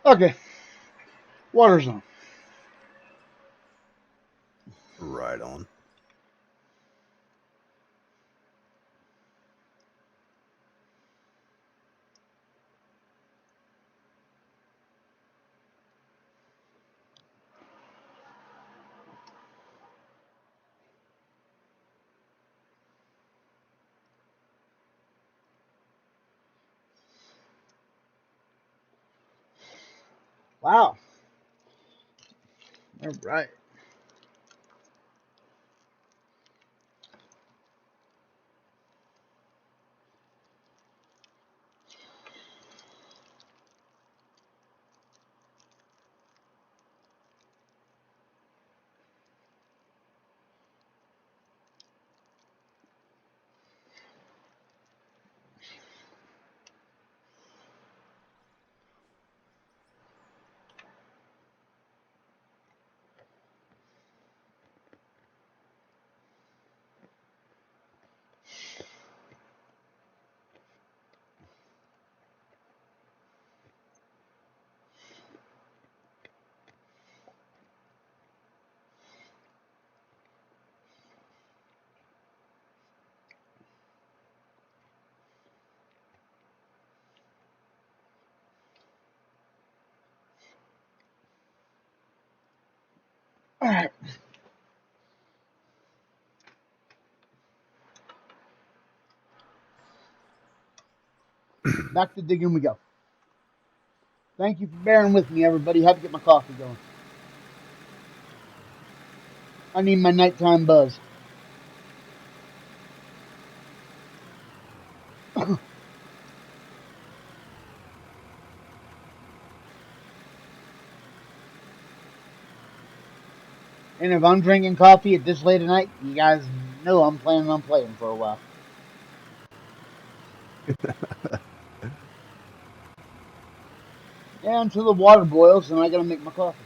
[SPEAKER 1] Okay. Water's on.
[SPEAKER 3] Right on.
[SPEAKER 1] Wow. All right. All right. Back to digging we go. Thank you for bearing with me, everybody. Had to get my coffee going. I need my nighttime buzz. And if I'm drinking coffee at this late at night, you guys know I'm planning on playing for a while. Yeah, until the water boils and I gotta make my coffee.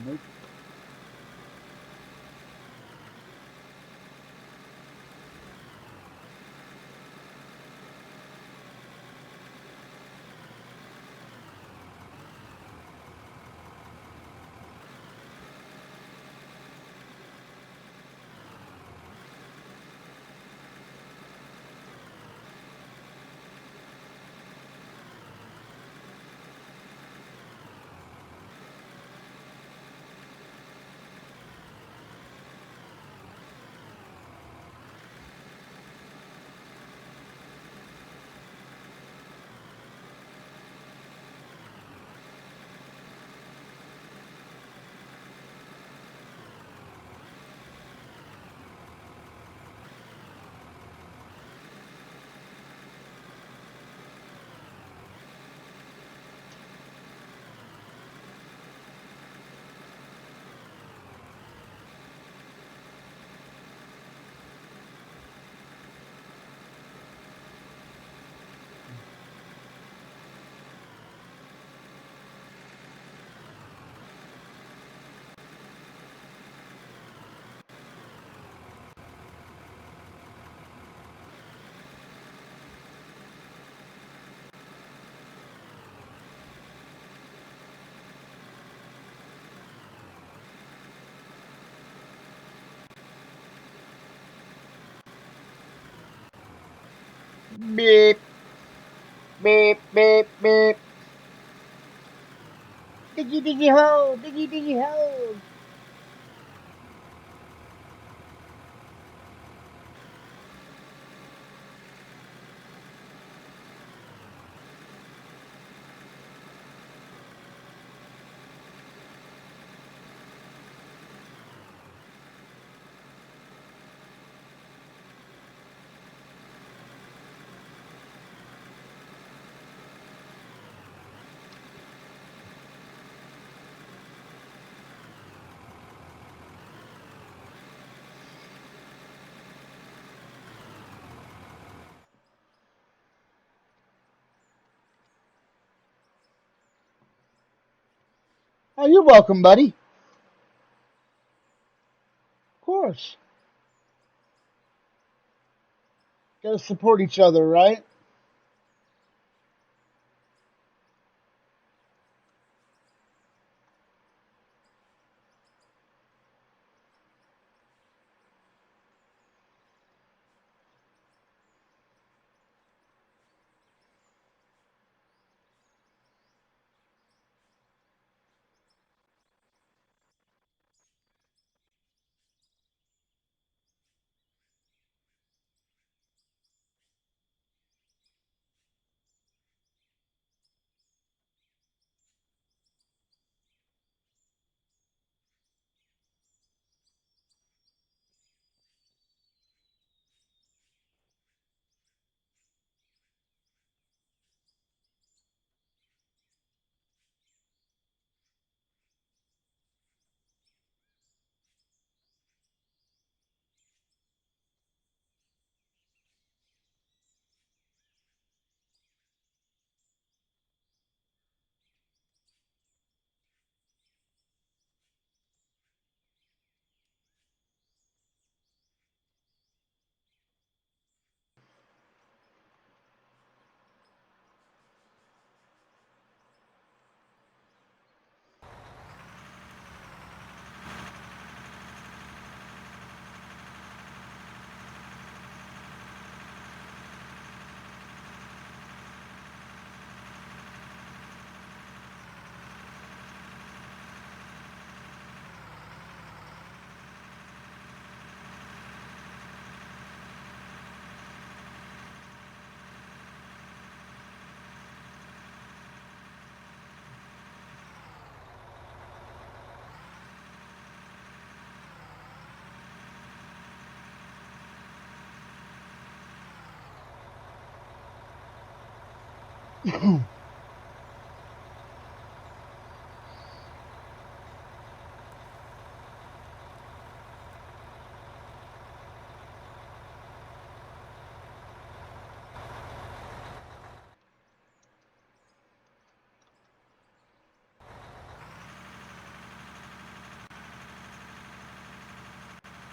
[SPEAKER 1] Nope. Beep. Beep, beep, beep. Diggy, diggy, ho. Diggy, diggy, ho. Oh, you're welcome, buddy. Of course. Gotta support each other, right?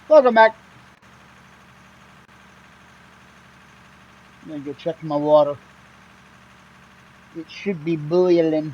[SPEAKER 1] Welcome back. I'm gonna go check my water. It should be boiling.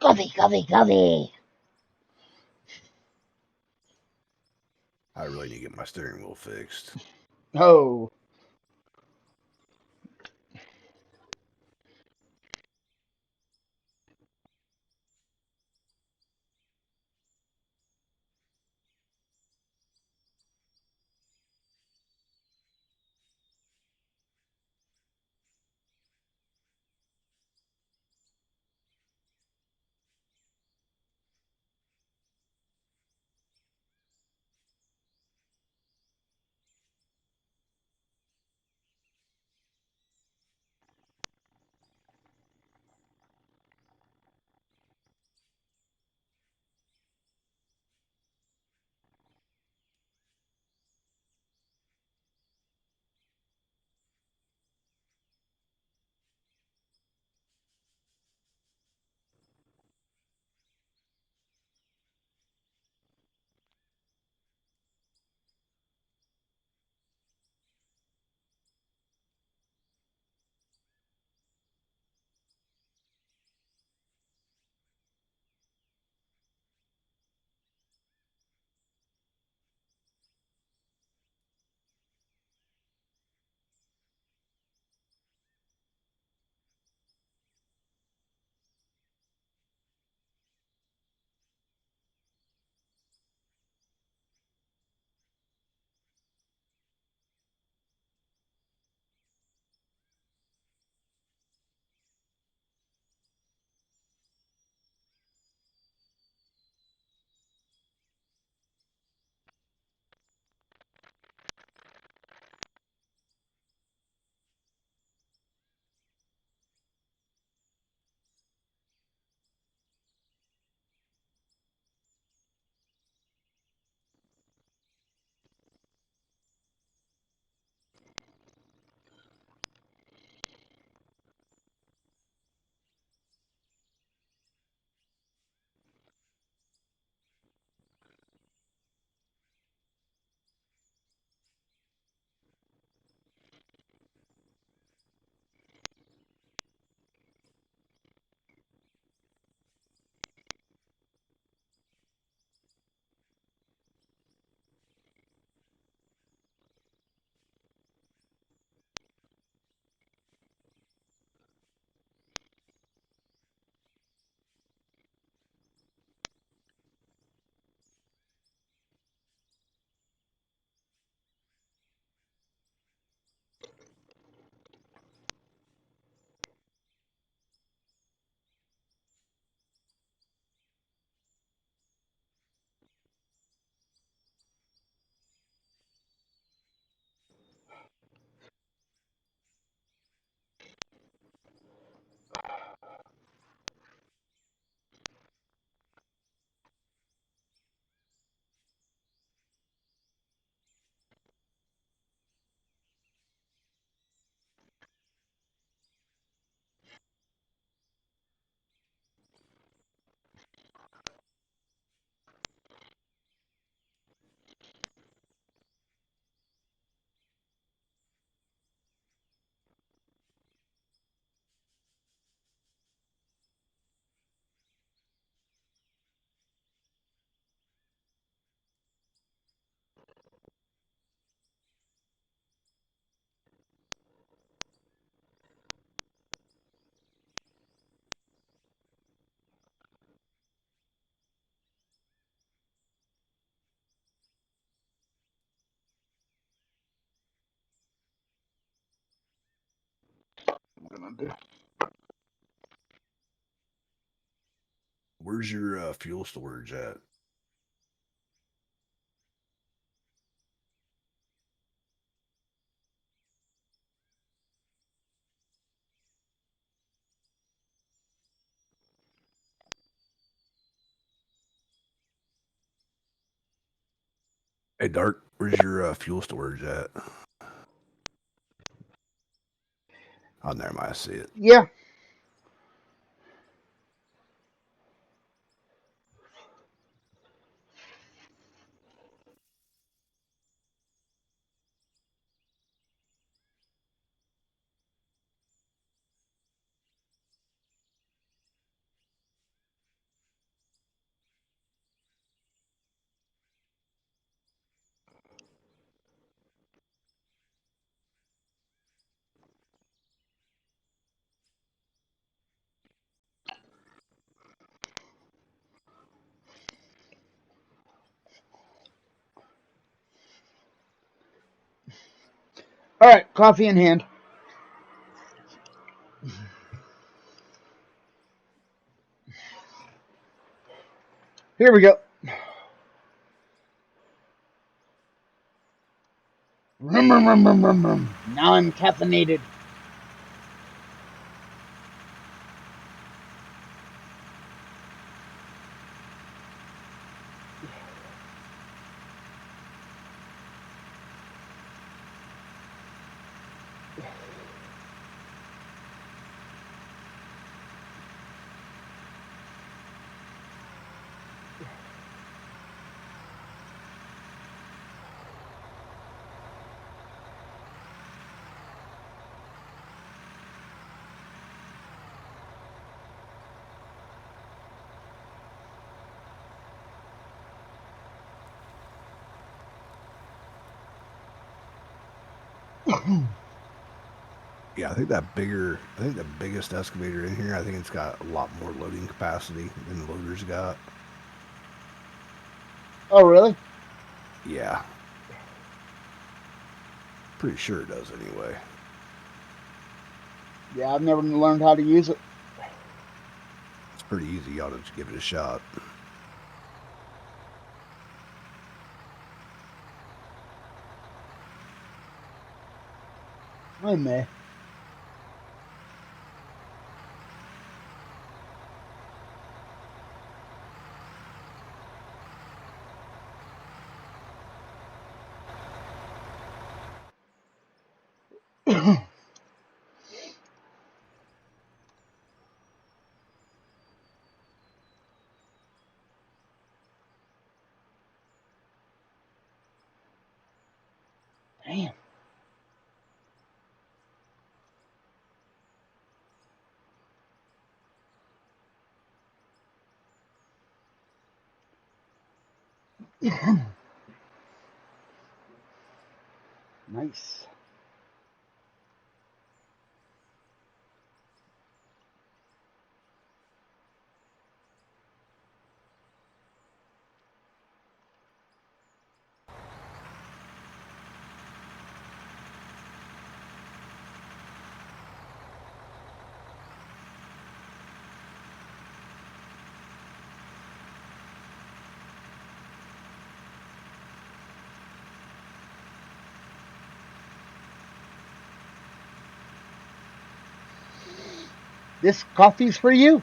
[SPEAKER 1] Coffee, coffee, coffee.
[SPEAKER 3] I really need to get my steering wheel fixed.
[SPEAKER 1] Oh. I'm gonna do.
[SPEAKER 3] Where's your fuel storage at? Hey, Dart, where's your fuel storage at? Oh, never mind. I see it.
[SPEAKER 1] Yeah. All right, coffee in hand. Here we go. Rum, rum, rum, rum, rum, rum. Now I'm caffeinated.
[SPEAKER 3] Yeah, I think the biggest excavator in here, I think it's got a lot more loading capacity than the loader's got.
[SPEAKER 1] Oh, really?
[SPEAKER 3] Yeah. Pretty sure it does anyway.
[SPEAKER 1] Yeah, I've never learned how to use it.
[SPEAKER 3] It's pretty easy. You ought to just give it a shot.
[SPEAKER 1] I may. Damn. Nice. This coffee's for you.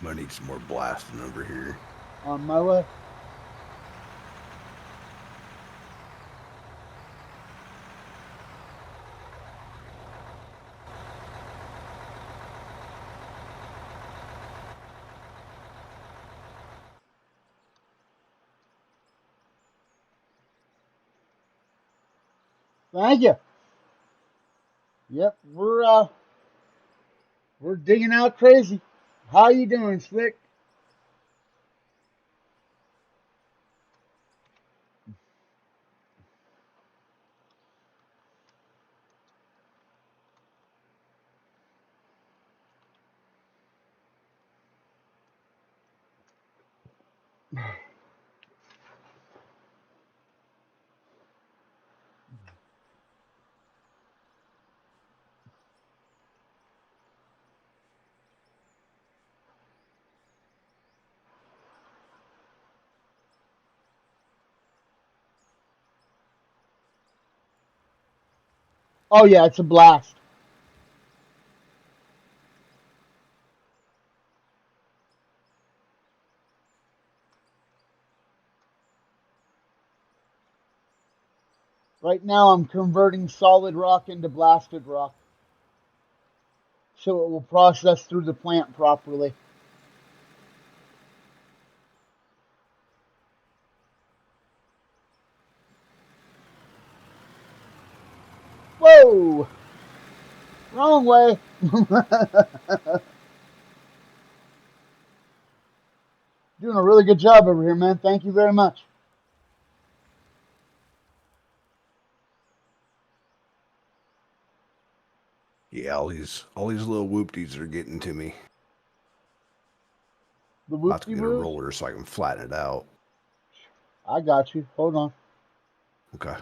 [SPEAKER 3] I'm gonna need some more blasting over here.
[SPEAKER 1] On my way. Thank you. Yep, we're digging out crazy. How you doing, Slick? Oh yeah, it's a blast. Right now I'm converting solid rock into blasted rock, so it will process through the plant properly. Whoa! Wrong way. Doing a really good job over here, man. Thank you very much.
[SPEAKER 3] Yeah, all these little whoopties are getting to me.
[SPEAKER 1] The
[SPEAKER 3] About to
[SPEAKER 1] whoopty
[SPEAKER 3] get a
[SPEAKER 1] moves.
[SPEAKER 3] roller so I can flatten it out.
[SPEAKER 1] I got you. Hold on.
[SPEAKER 3] Okay.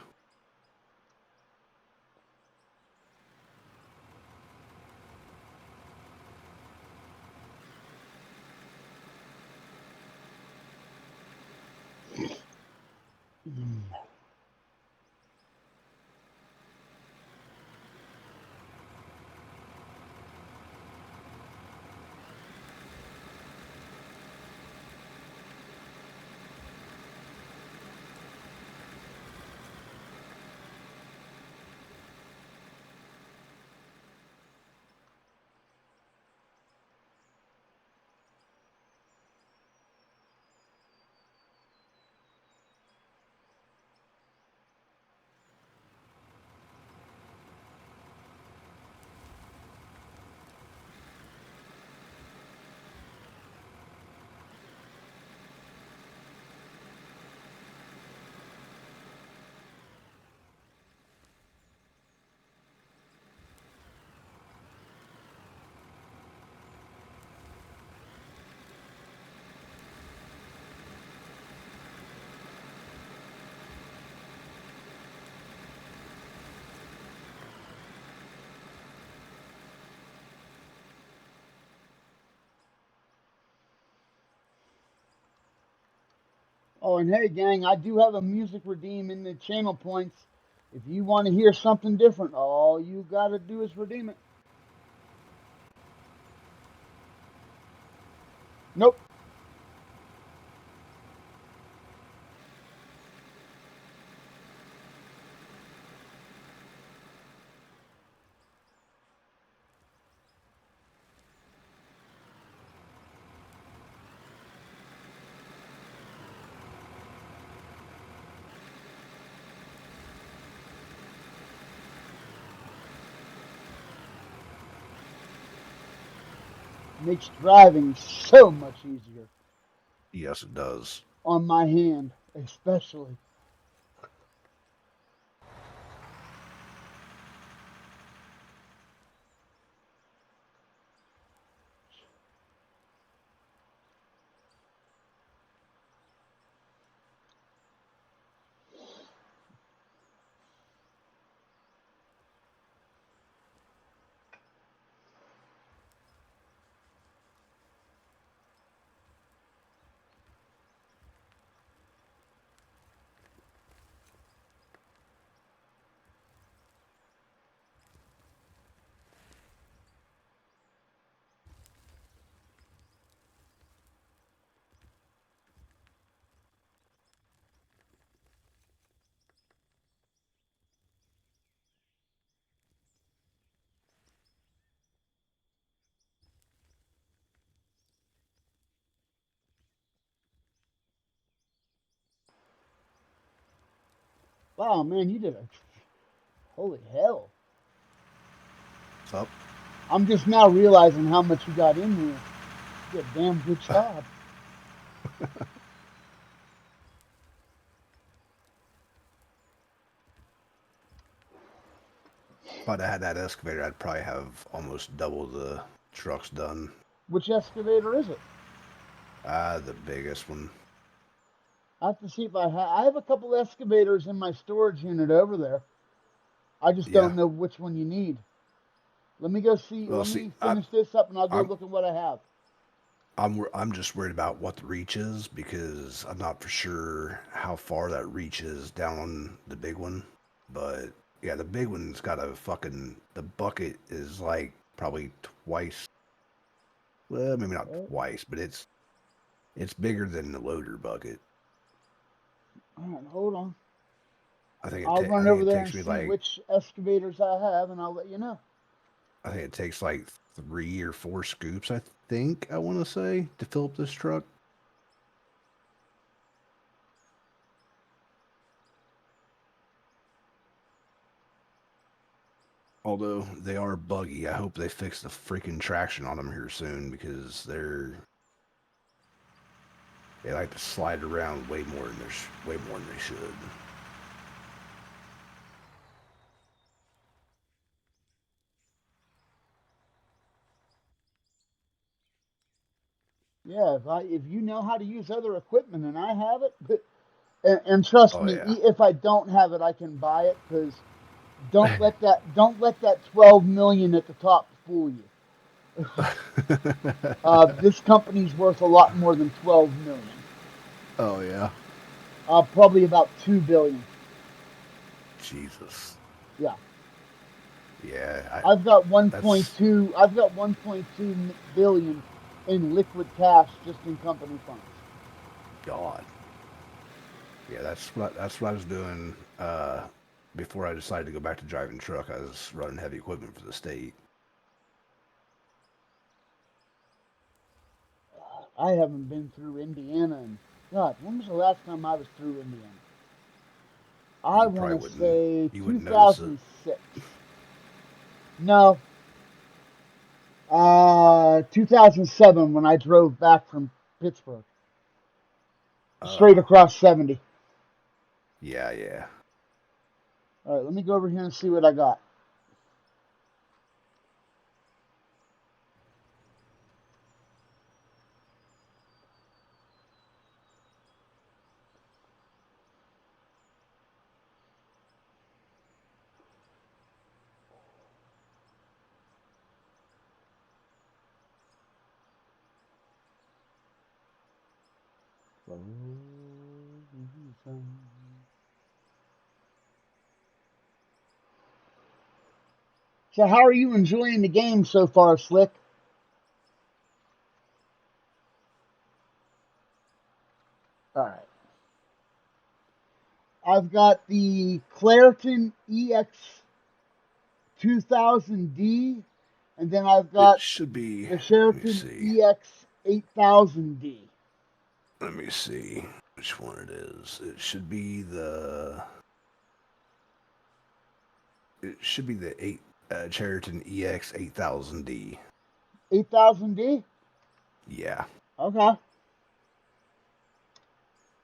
[SPEAKER 1] Oh, and hey, gang, I do have a music redeem in the channel points. If you want to hear something different, all you got to do is redeem it. Nope. Makes driving so much easier.
[SPEAKER 3] Yes, it does.
[SPEAKER 1] On my hand, especially. Wow, man, you did a holy hell.
[SPEAKER 3] What's up?
[SPEAKER 1] I'm just now realizing how much you got in here. You did a damn good job.
[SPEAKER 3] If I'd had that excavator, I'd probably have almost double the trucks done.
[SPEAKER 1] Which excavator is it?
[SPEAKER 3] The biggest one.
[SPEAKER 1] I have to see if I have a couple excavators in my storage unit over there. I just
[SPEAKER 3] Yeah.
[SPEAKER 1] don't know which one you need. Let me go see.
[SPEAKER 3] Well,
[SPEAKER 1] Let
[SPEAKER 3] see,
[SPEAKER 1] me finish this up, and I'll go
[SPEAKER 3] I'm,
[SPEAKER 1] look at what I have.
[SPEAKER 3] I'm just worried about what the reach is because I'm not for sure how far that reach is down on the big one. But yeah, the big one's got a fucking the bucket is like probably twice. Well, maybe not
[SPEAKER 1] All
[SPEAKER 3] twice, but it's bigger than the loader bucket.
[SPEAKER 1] right, hold on.
[SPEAKER 3] I
[SPEAKER 1] I'll run
[SPEAKER 3] think
[SPEAKER 1] over
[SPEAKER 3] it
[SPEAKER 1] there
[SPEAKER 3] takes
[SPEAKER 1] and
[SPEAKER 3] me
[SPEAKER 1] see
[SPEAKER 3] like
[SPEAKER 1] which excavators I have, and I'll let you know.
[SPEAKER 3] I think it takes like 3 or 4 scoops. I think I want to say to fill up this truck. Although they are buggy, I hope they fix the freaking traction on them here soon because they like to slide around way more than they should.
[SPEAKER 1] Yeah, if you know how to use other equipment and I have it, and trust
[SPEAKER 3] Oh
[SPEAKER 1] me,
[SPEAKER 3] yeah.
[SPEAKER 1] if I don't have it, I can buy it. Because don't let that 12 million at the top fool you. This company's worth a lot more than 12 million.
[SPEAKER 3] Oh yeah.
[SPEAKER 1] Probably about 2 billion.
[SPEAKER 3] Jesus.
[SPEAKER 1] Yeah,
[SPEAKER 3] Yeah.
[SPEAKER 1] I've got
[SPEAKER 3] That's
[SPEAKER 1] 1.2. I've got 1.2 billion in liquid cash just in company funds.
[SPEAKER 3] God. Yeah, that's what I was doing. Before I decided to go back to driving truck, I was running heavy equipment for the state.
[SPEAKER 1] I haven't been through Indiana, and God, when was the last time I was through Indiana? I
[SPEAKER 3] You
[SPEAKER 1] want
[SPEAKER 3] probably
[SPEAKER 1] to
[SPEAKER 3] wouldn't
[SPEAKER 1] say
[SPEAKER 3] you wouldn't notice it.
[SPEAKER 1] 2006. No, 2007 when I drove back from Pittsburgh, straight
[SPEAKER 3] Uh,
[SPEAKER 1] across 70.
[SPEAKER 3] yeah, yeah.
[SPEAKER 1] All right, let me go over here and see what I got. So, how are you enjoying the game so far, Slick? All right. I've got the Clairton EX 2000D, and then I've
[SPEAKER 3] It
[SPEAKER 1] got
[SPEAKER 3] should be.
[SPEAKER 1] the
[SPEAKER 3] Let me
[SPEAKER 1] Sheraton
[SPEAKER 3] see.
[SPEAKER 1] EX 8000D.
[SPEAKER 3] Let me see which one it is. It should be the. It should be the Chariton EX 8000D.
[SPEAKER 1] 8000D?
[SPEAKER 3] Yeah,
[SPEAKER 1] Okay.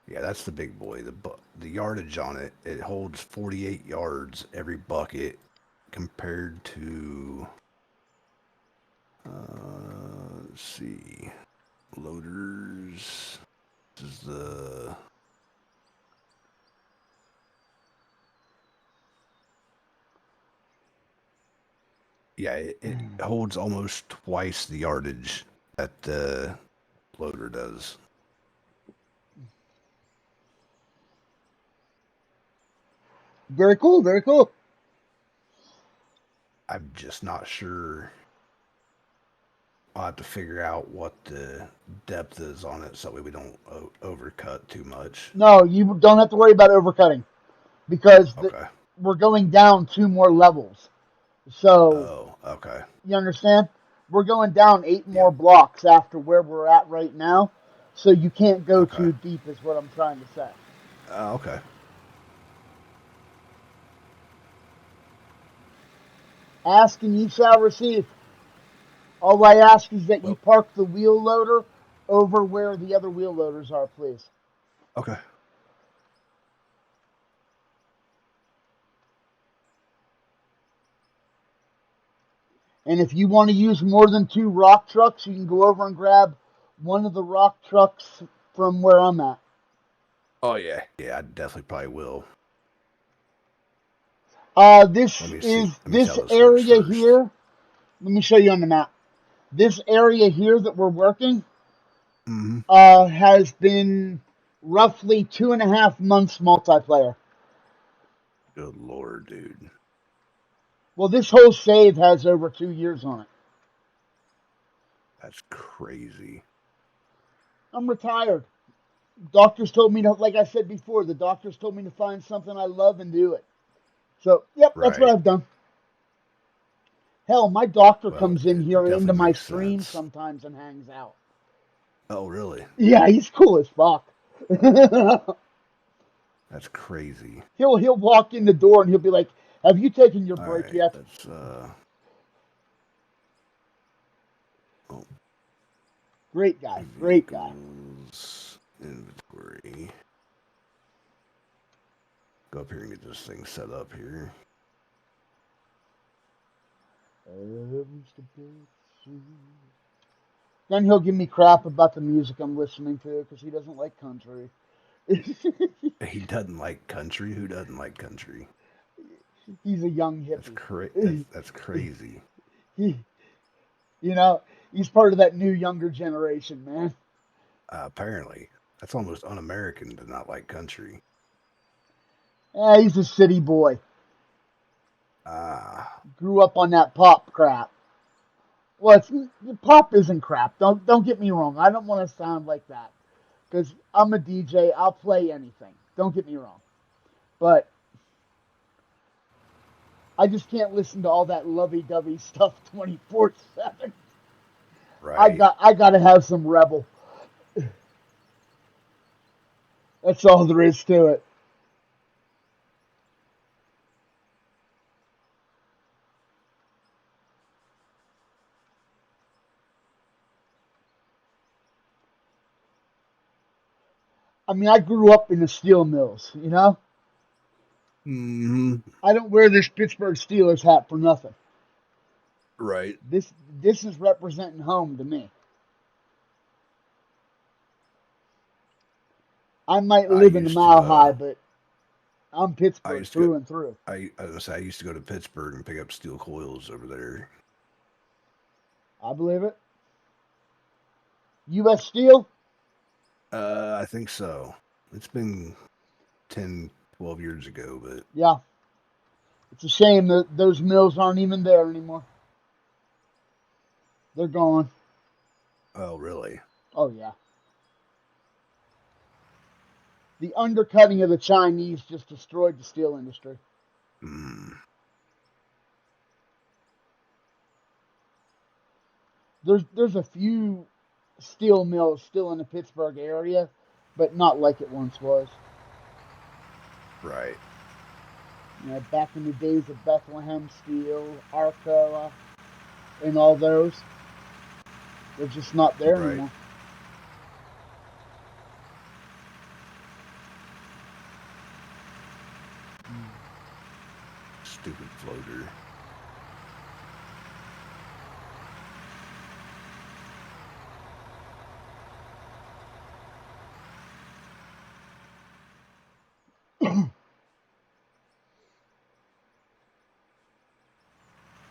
[SPEAKER 3] yeah, that's the big boy. The yardage on it, it holds 48 yards every bucket compared to. Let's see, loaders. This is the. Yeah, it holds almost twice the yardage that the loader does.
[SPEAKER 1] Very cool, very cool.
[SPEAKER 3] I'm just not sure. I'll have to figure out what the depth is on it so we don't overcut too much.
[SPEAKER 1] No, you don't have to worry about overcutting because
[SPEAKER 3] Okay.
[SPEAKER 1] we're going down 2 more levels. So,
[SPEAKER 3] Oh, okay.
[SPEAKER 1] you understand? We're going down 8 more
[SPEAKER 3] Yep.
[SPEAKER 1] blocks after where we're at right now. So, you can't go
[SPEAKER 3] Okay.
[SPEAKER 1] too deep, is what I'm trying to say.
[SPEAKER 3] Okay.
[SPEAKER 1] Ask and ye shall receive. All I ask is that you
[SPEAKER 3] Well,
[SPEAKER 1] park the wheel loader over where the other wheel loaders are, please.
[SPEAKER 3] okay.
[SPEAKER 1] And if you want to use more than 2 rock trucks, you can go over and grab one of the rock trucks from where I'm at.
[SPEAKER 3] Oh yeah. Yeah, I definitely probably will.
[SPEAKER 1] This
[SPEAKER 3] Let me see.
[SPEAKER 1] is
[SPEAKER 3] Let me see how
[SPEAKER 1] this
[SPEAKER 3] this works
[SPEAKER 1] area
[SPEAKER 3] first.
[SPEAKER 1] here. Let me show you on the map. This area here that we're working
[SPEAKER 3] Mm-hmm.
[SPEAKER 1] has been roughly 2.5 months multiplayer.
[SPEAKER 3] Good lord, dude.
[SPEAKER 1] Well, this whole save has over 2 years on it.
[SPEAKER 3] That's crazy.
[SPEAKER 1] I'm retired. Doctors told me to, like I said before, the doctors told me to find something I love and do it. So, yep, that's what
[SPEAKER 3] Right.
[SPEAKER 1] I've done. Hell, my doctor
[SPEAKER 3] Well,
[SPEAKER 1] comes in
[SPEAKER 3] it
[SPEAKER 1] here into
[SPEAKER 3] definitely
[SPEAKER 1] my
[SPEAKER 3] makes
[SPEAKER 1] stream
[SPEAKER 3] sense.
[SPEAKER 1] sometimes and hangs out.
[SPEAKER 3] Oh, really?
[SPEAKER 1] Yeah, he's cool as fuck.
[SPEAKER 3] That's crazy.
[SPEAKER 1] He'll walk in the door and he'll be like, "Have you taken your
[SPEAKER 3] All
[SPEAKER 1] break
[SPEAKER 3] right,
[SPEAKER 1] yet?"
[SPEAKER 3] let's oh,
[SPEAKER 1] Great guy, great guy.
[SPEAKER 3] vehicles inventory. Go up here and get this thing set up here.
[SPEAKER 1] Then he'll give me crap about the music I'm listening to because he doesn't like country.
[SPEAKER 3] He doesn't like country. Who doesn't like country?
[SPEAKER 1] He's a young
[SPEAKER 3] That's
[SPEAKER 1] hippie.
[SPEAKER 3] that's crazy.
[SPEAKER 1] He, you know, he's part of that new younger generation, man.
[SPEAKER 3] Apparently, that's almost un-American to not like country.
[SPEAKER 1] He's a city boy.
[SPEAKER 3] Ah,
[SPEAKER 1] Grew up on that pop crap. Well, pop isn't crap. Don't get me wrong. I don't want to sound like that because I'm a DJ. I'll play anything. Don't get me wrong, but I just can't listen to all that lovey-dovey stuff 24/7.
[SPEAKER 3] right.
[SPEAKER 1] I gotta have some rebel. That's all there is to it. I mean, I grew up in the steel mills, you know?
[SPEAKER 3] Hmm.
[SPEAKER 1] I don't wear this Pittsburgh Steelers hat for nothing.
[SPEAKER 3] Right.
[SPEAKER 1] This this is representing home to me. I might
[SPEAKER 3] I
[SPEAKER 1] live in the
[SPEAKER 3] used to
[SPEAKER 1] Mile High, but I'm
[SPEAKER 3] I
[SPEAKER 1] Pittsburgh
[SPEAKER 3] used to go
[SPEAKER 1] through and through.
[SPEAKER 3] I was gonna say I used to go to Pittsburgh and pick up steel coils over there.
[SPEAKER 1] I believe it. U.S. Steel?
[SPEAKER 3] I think so. It's been 10, 12 years ago, but
[SPEAKER 1] Yeah. It's a shame that those mills aren't even there anymore. They're gone.
[SPEAKER 3] oh, really?
[SPEAKER 1] Oh, yeah. The undercutting of the Chinese just destroyed the steel industry.
[SPEAKER 3] Mm,
[SPEAKER 1] There's a few steel mills still in the Pittsburgh area, but not like it once was.
[SPEAKER 3] right,
[SPEAKER 1] You know, back in the days of Bethlehem Steel, Arcoa, and all those, they're just not there
[SPEAKER 3] right.
[SPEAKER 1] anymore.
[SPEAKER 3] Stupid floater.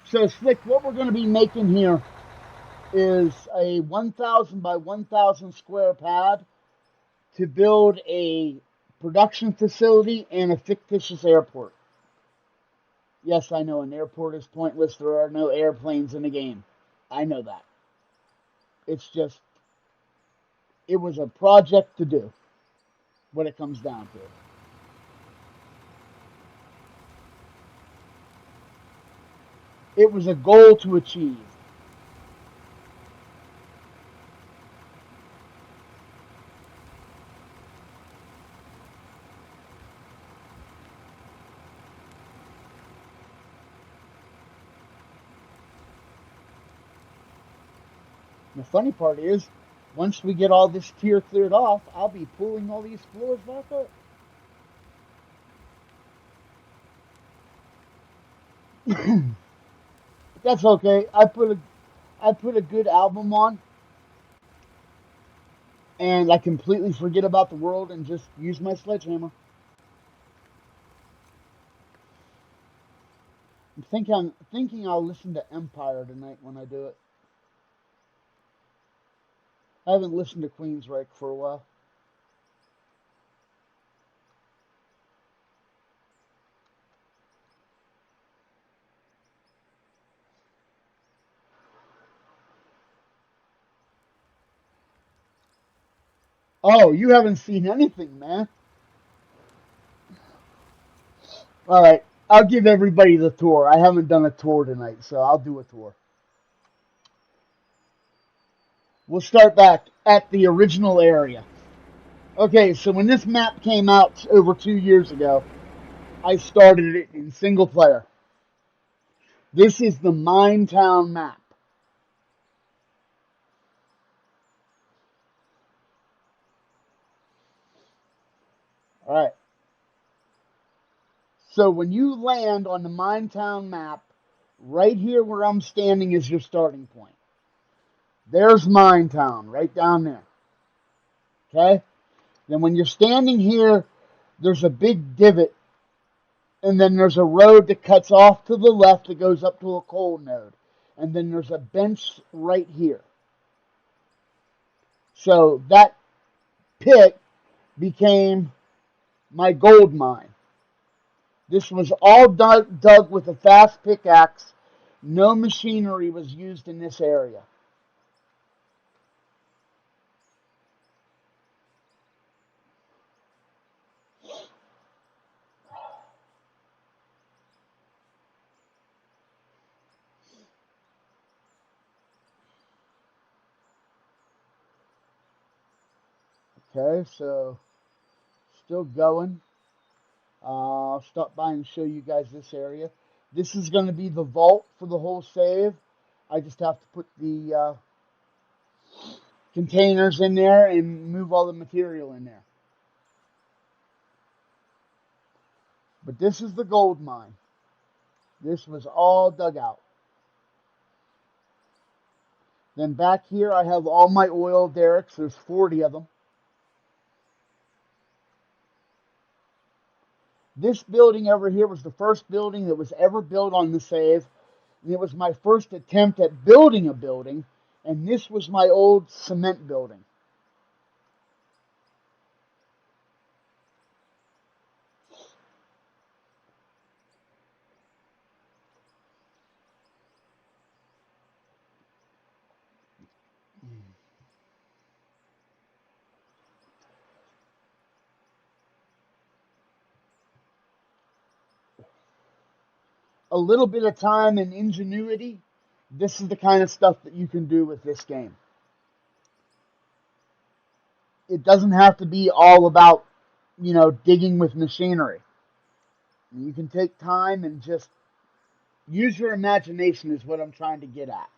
[SPEAKER 1] So, Slick, what we're going to be making here is a 1,000 by 1,000 square pad to build a production facility and a fictitious airport. Yes, I know an airport is pointless. There are no airplanes in the game. I know that. It's just, it was a project to do, what it comes down to. It was a goal to achieve. The funny part is, once we get all this tier cleared off, I'll be pulling all these floors back up. That's okay. I put a good album on, and I completely forget about the world and just use my sledgehammer. I'm thinking I'll listen to Empire tonight when I do it. I haven't listened to Queensryche for a while. Oh, you haven't seen anything, man. All right, I'll give everybody the tour. I haven't done a tour tonight, so I'll do a tour. We'll start back at the original area. Okay, so when this map came out over 2 years ago, I started it in single player. This is the Minetown map. All right. So when you land on the Minetown map, right here where I'm standing is your starting point. There's Minetown, right down there. Okay? Then when you're standing here, there's a big divot, and then there's a road that cuts off to the left that goes up to a coal node. And then there's a bench right here. So that pit became my gold mine. This was all dug with a fast pickaxe. No machinery was used in this area. Okay, so still going. I'll stop by and show you guys this area. This is going to be the vault for the whole save. I just have to put the containers in there and move all the material in there. But this is the gold mine. This was all dug out. Then back here I have all my oil derricks. There's 40 of them. This building over here was the first building that was ever built on the save. And it was my first attempt at building a building. And this was my old cement building. A little bit of time and ingenuity, this is the kind of stuff that you can do with this game. It doesn't have to be all about, digging with machinery. You can take time and just use your imagination is what I'm trying to get at.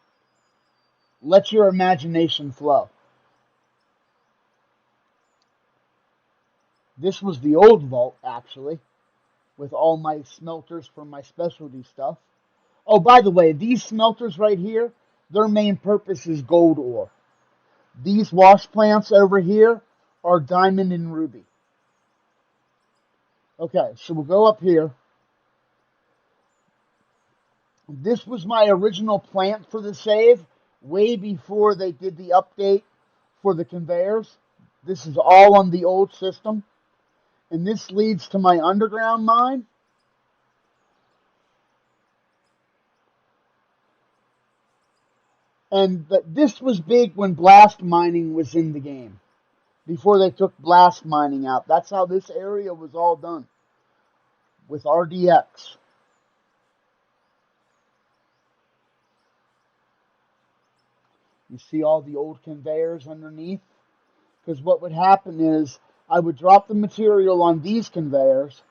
[SPEAKER 1] Let your imagination flow. This was the old vault, actually, with all my smelters for my specialty stuff. Oh, by the way, these smelters right here, their main purpose is gold ore. These wash plants over here are diamond and ruby. Okay, so we'll go up here. This was my original plant for the save, way before they did the update for the conveyors. This is all on the old system. And this leads to my underground mine. And this was big when blast mining was in the game. Before they took blast mining out. That's how this area was all done. With RDX. You see all the old conveyors underneath? Because what would happen is I would drop the material on these conveyors.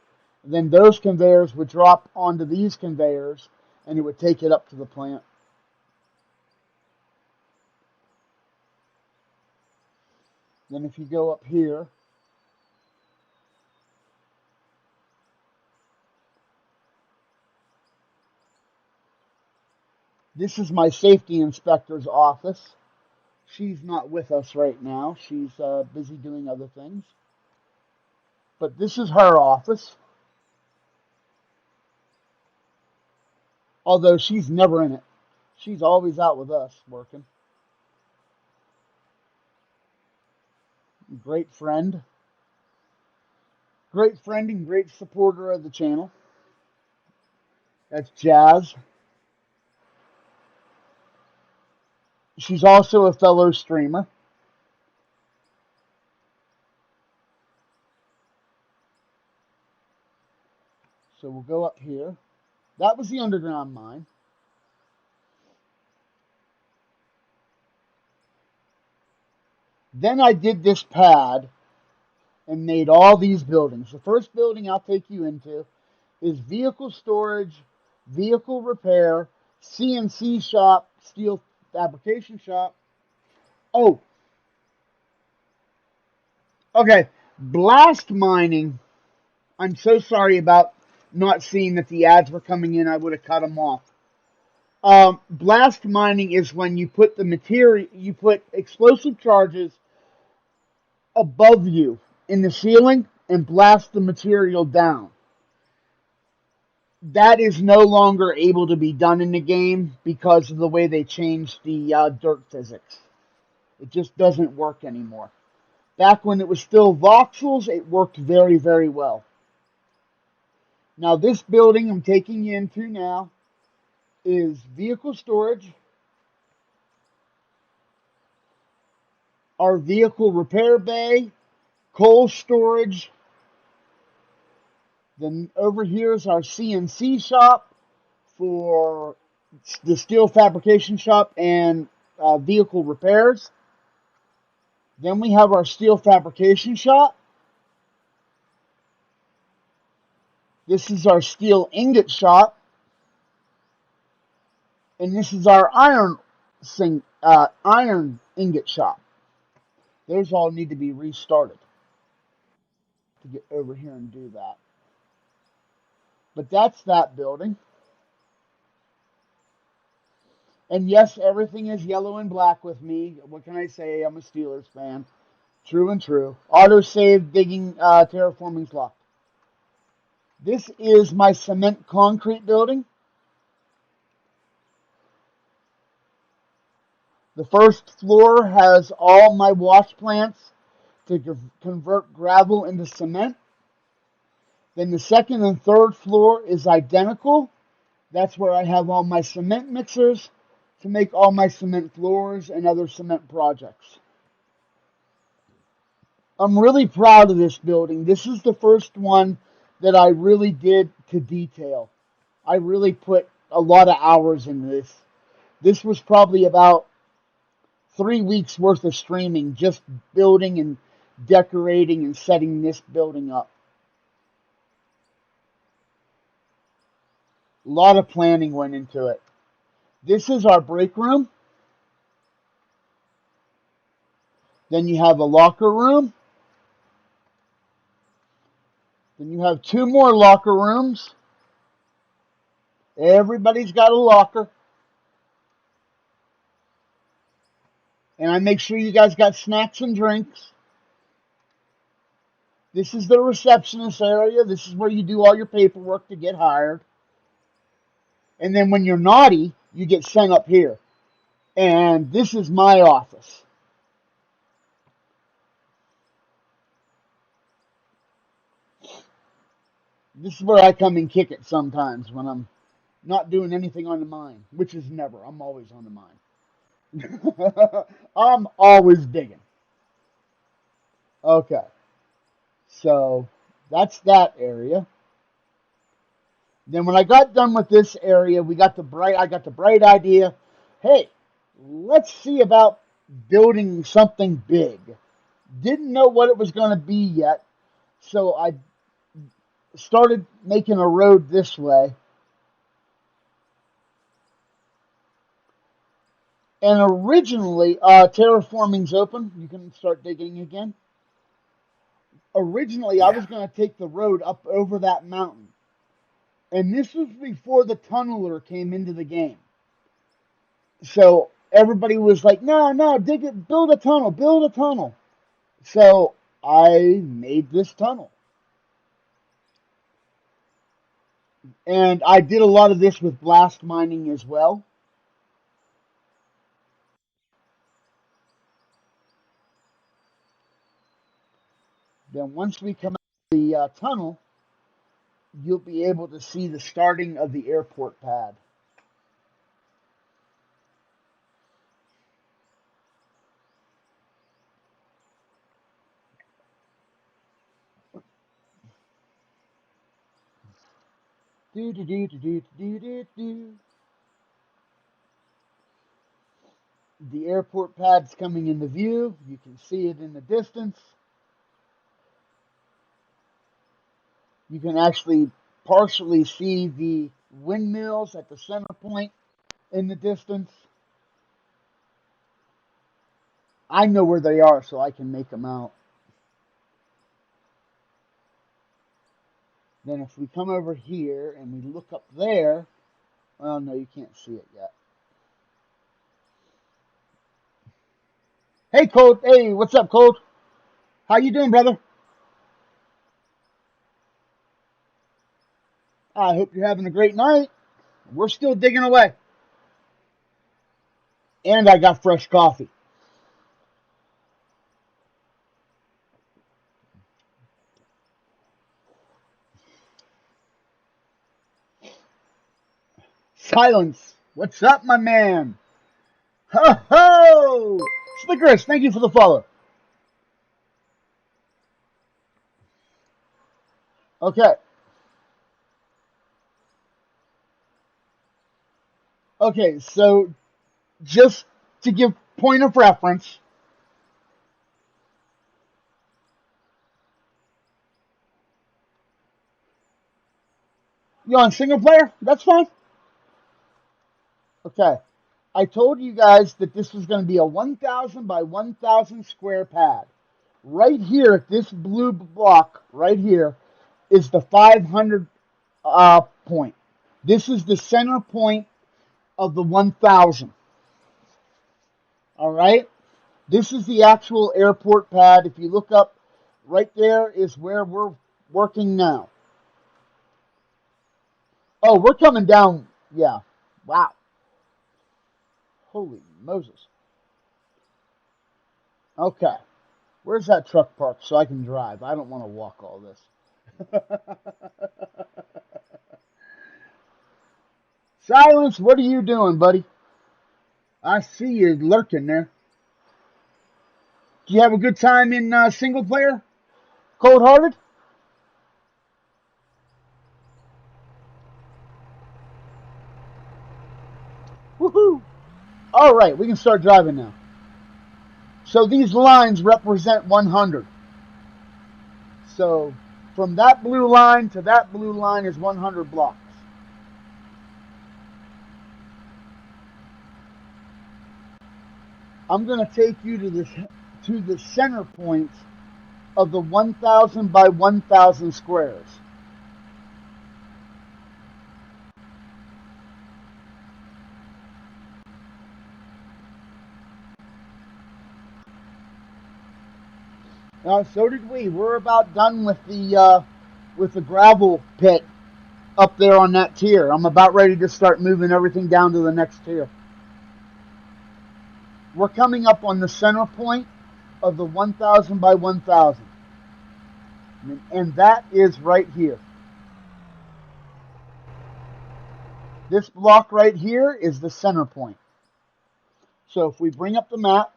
[SPEAKER 1] Then those conveyors would drop onto these conveyors. And it would take it up to the plant. Then if you go up here, this is my safety inspector's office. She's not with us right now. She's busy doing other things. But this is her office. Although she's never in it. She's always out with us working. Great friend. Great friend and great supporter of the channel. That's Jazz. She's also a fellow streamer. So we'll go up here. That was the underground mine. Then I did this pad and made all these buildings. The first building I'll take you into is vehicle storage, vehicle repair, CNC shop, steel fabrication shop. Oh, okay. Blast mining. I'm so sorry about not seeing that the ads were coming in. I would have cut them off. Blast mining is when you put the material, you put explosive charges above you in the ceiling and blast the material down. That is no longer able to be done in the game because of the way they changed the dirt physics. It just doesn't work anymore. Back when it was still voxels, it worked very, very well. Now this building I'm taking you into now is vehicle storage, our vehicle repair bay, coal storage. Then over here is our CNC shop for the steel fabrication shop and vehicle repairs. Then we have our steel fabrication shop. This is our steel ingot shop. And this is our iron ingot shop. Those all need to be restarted to get over here and do that. But that's that building. And yes, everything is yellow and black with me. What can I say? I'm a Steelers fan. True and true. Autosave digging terraforming's locked. This is my cement concrete building. The first floor has all my wash plants to convert gravel into cement. Then the second and third floor is identical. That's where I have all my cement mixers to make all my cement floors and other cement projects. I'm really proud of this building. This is the first one that I really did to detail. I really put a lot of hours into this. This was probably about 3 weeks worth of streaming, just building and decorating and setting this building up. A lot of planning went into it. This is our break room. Then you have a locker room. Then you have 2 more locker rooms. Everybody's got a locker. And I make sure you guys got snacks and drinks. This is the receptionist area. This is where you do all your paperwork to get hired. And then when you're naughty, you get sent up here. And this is my office. This is where I come and kick it sometimes when I'm not doing anything on the mine, which is never. I'm always on the mine. I'm always digging. Okay. So that's that area. Then when I got done with this area, I got the bright idea. Hey, let's see about building something big. Didn't know what it was going to be yet, so I started making a road this way. And originally, terraforming's open. You can start digging again. Originally, I
[SPEAKER 3] Yeah.
[SPEAKER 1] was going to take the road up over that mountain. And this was before the tunneler came into the game. So everybody was like, no, dig it, build a tunnel, build a tunnel. So I made this tunnel. And I did a lot of this with blast mining as well. Then once we come out of the tunnel, you'll be able to see the starting of the airport pad. Do do do do do do do do. The airport pad's coming into view. You can see it in the distance. You can actually partially see the windmills at the center point in the distance. I know where they are, so I can make them out. Then if we come over here and we look up there, well, no, you can't see it yet. Hey, Colt. Hey, what's up, Colt? How you doing, brother? I hope you're having a great night. We're still digging away. And I got fresh coffee. Silence. What's up, my man? Ho ho! Slickers, thank you for the follow. Okay. Okay, so just to give point of reference, you on single player? That's fine. Okay. I told you guys that this was going to be a 1,000 by 1,000 square pad. Right here at this blue block, right here, is the 500 point. This is the center point of the 1,000. All right? This is the actual airport pad. If you look up, right there is where we're working now. Oh, we're coming down. Yeah. Wow. Holy Moses. Okay. Where's that truck parked so I can drive? I don't want to walk all this. Silence, what are you doing, buddy? I see you lurking there. Do you have a good time in single player? Cold hearted? Woohoo! All right, we can start driving now. So these lines represent 100. So from that blue line to that blue line is 100 blocks. I'm going to take you to the center point of the 1,000 by 1,000 squares. So did we. We're about done with the gravel pit up there on that tier. I'm about ready to start moving everything down to the next tier. We're coming up on the center point of the 1,000 by 1,000. And that is right here. This block right here is the center point. So if we bring up the map,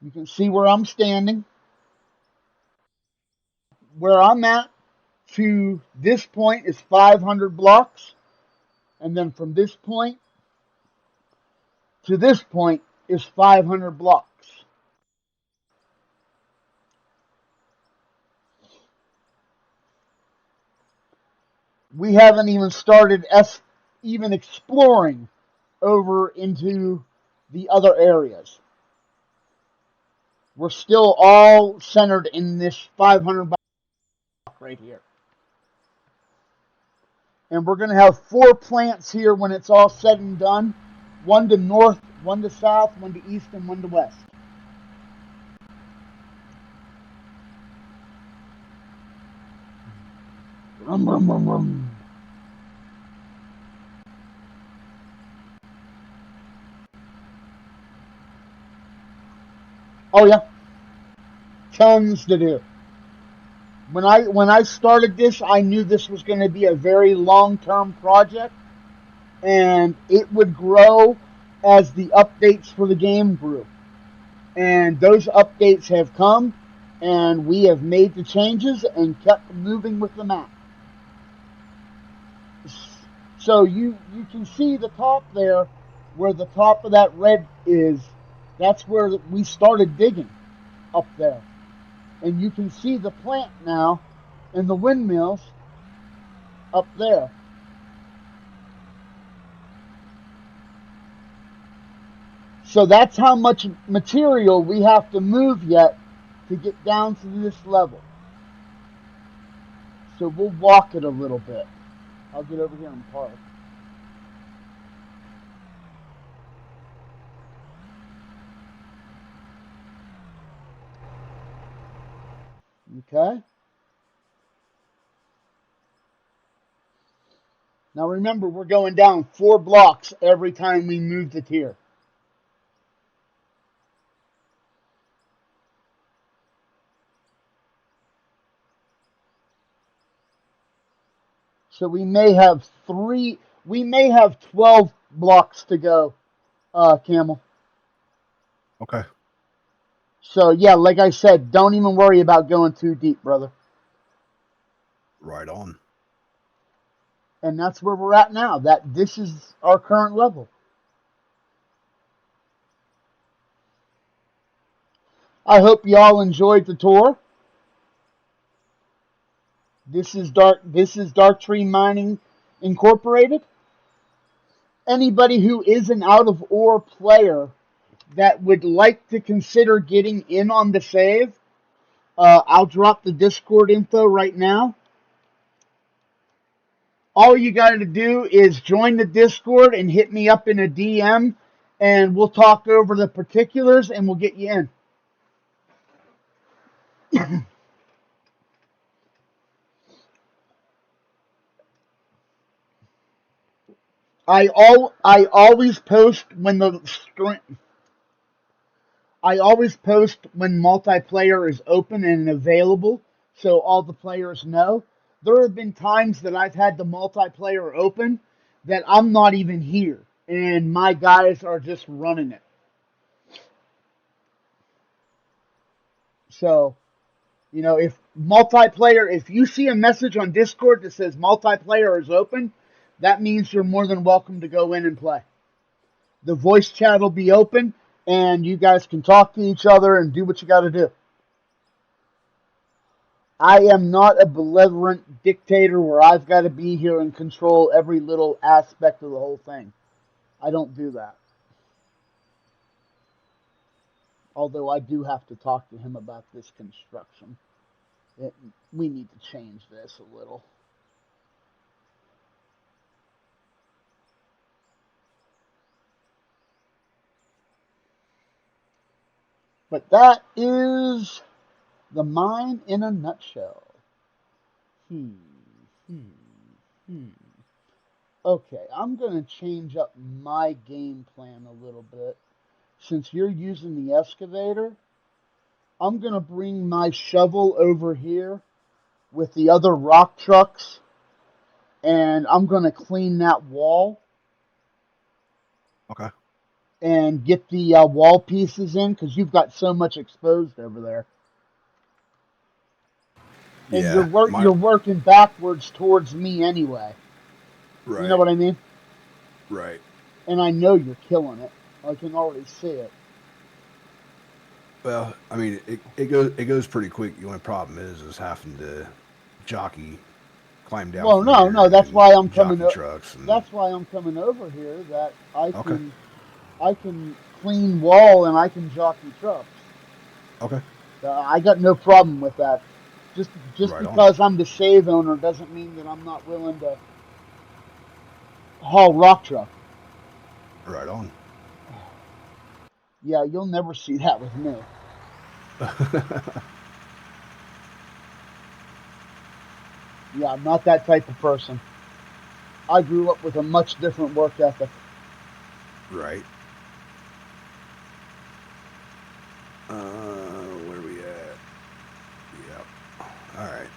[SPEAKER 1] you can see where I'm standing. Where I'm at to this point is 500 blocks. And then from this point to this point is 500 blocks. We haven't even started even exploring over into the other areas. We're still all centered in this 500 block right here. And we're going to have 4 plants here when it's all said and done. 1 to north, 1 to south, 1 to east, and 1 to west. Rum, rum, rum, rum. Oh yeah, tons to do. When I started this, I knew this was going to be a very long-term project, and it would grow as the updates for the game grew. And those updates have come, and we have made the changes and kept moving with the map. So you can see the top there, where the top of that red is. That's where we started digging, up there. And you can see the plant now and the windmills up there. So that's how much material we have to move yet to get down to this level. So we'll walk it a little bit. I'll get over here and park. Okay. Now remember, we're going down 4 blocks every time we move the tier. So we may have 12 blocks to go, Camel.
[SPEAKER 3] Okay.
[SPEAKER 1] So yeah, like I said, don't even worry about going too deep, brother.
[SPEAKER 3] Right on.
[SPEAKER 1] And that's where we're at now. This is our current level. I hope y'all enjoyed the tour. This is Darktree Mining Incorporated. Anybody who is an out of ore player that would like to consider getting in on the save, I'll drop the Discord info right now. All you got to do is join the Discord and hit me up in a DM, and we'll talk over the particulars and we'll get you in. I always post when multiplayer is open and available, so all the players know. There have been times that I've had the multiplayer open that I'm not even here, and my guys are just running it. So, if you see a message on Discord that says multiplayer is open, that means you're more than welcome to go in and play. The voice chat will be open, and you guys can talk to each other and do what you got to do. I am not a benevolent dictator where I've got to be here and control every little aspect of the whole thing. I don't do that. Although I do have to talk to him about this construction. We need to change this a little. But that is the mine in a nutshell. Okay, I'm going to change up my game plan a little bit. Since you're using the excavator, I'm going to bring my shovel over here with the other rock trucks, and I'm going to clean that wall.
[SPEAKER 3] Okay.
[SPEAKER 1] And get the wall pieces in, because you've got so much exposed over there. And
[SPEAKER 3] Yeah,
[SPEAKER 1] you're working backwards towards me anyway.
[SPEAKER 3] Right.
[SPEAKER 1] You know what I mean?
[SPEAKER 3] Right.
[SPEAKER 1] And I know you're killing it. I can already see it.
[SPEAKER 3] Well, I mean, it goes pretty quick. The only problem is having to jockey climb down
[SPEAKER 1] Well,
[SPEAKER 3] from
[SPEAKER 1] no,
[SPEAKER 3] here
[SPEAKER 1] that's
[SPEAKER 3] and
[SPEAKER 1] why I'm coming.
[SPEAKER 3] jockey trucks and
[SPEAKER 1] That's why I'm coming over here. That
[SPEAKER 3] okay,
[SPEAKER 1] I can clean wall and I can jockey trucks.
[SPEAKER 3] okay,
[SPEAKER 1] I got no problem with that. Just
[SPEAKER 3] right on,
[SPEAKER 1] because I'm the save owner doesn't mean that I'm not willing to haul rock truck.
[SPEAKER 3] right on.
[SPEAKER 1] Yeah, you'll never see that with me. Yeah, I'm not that type of person. I grew up with a much different work ethic.
[SPEAKER 3] Right. Where we at? Yep. All right.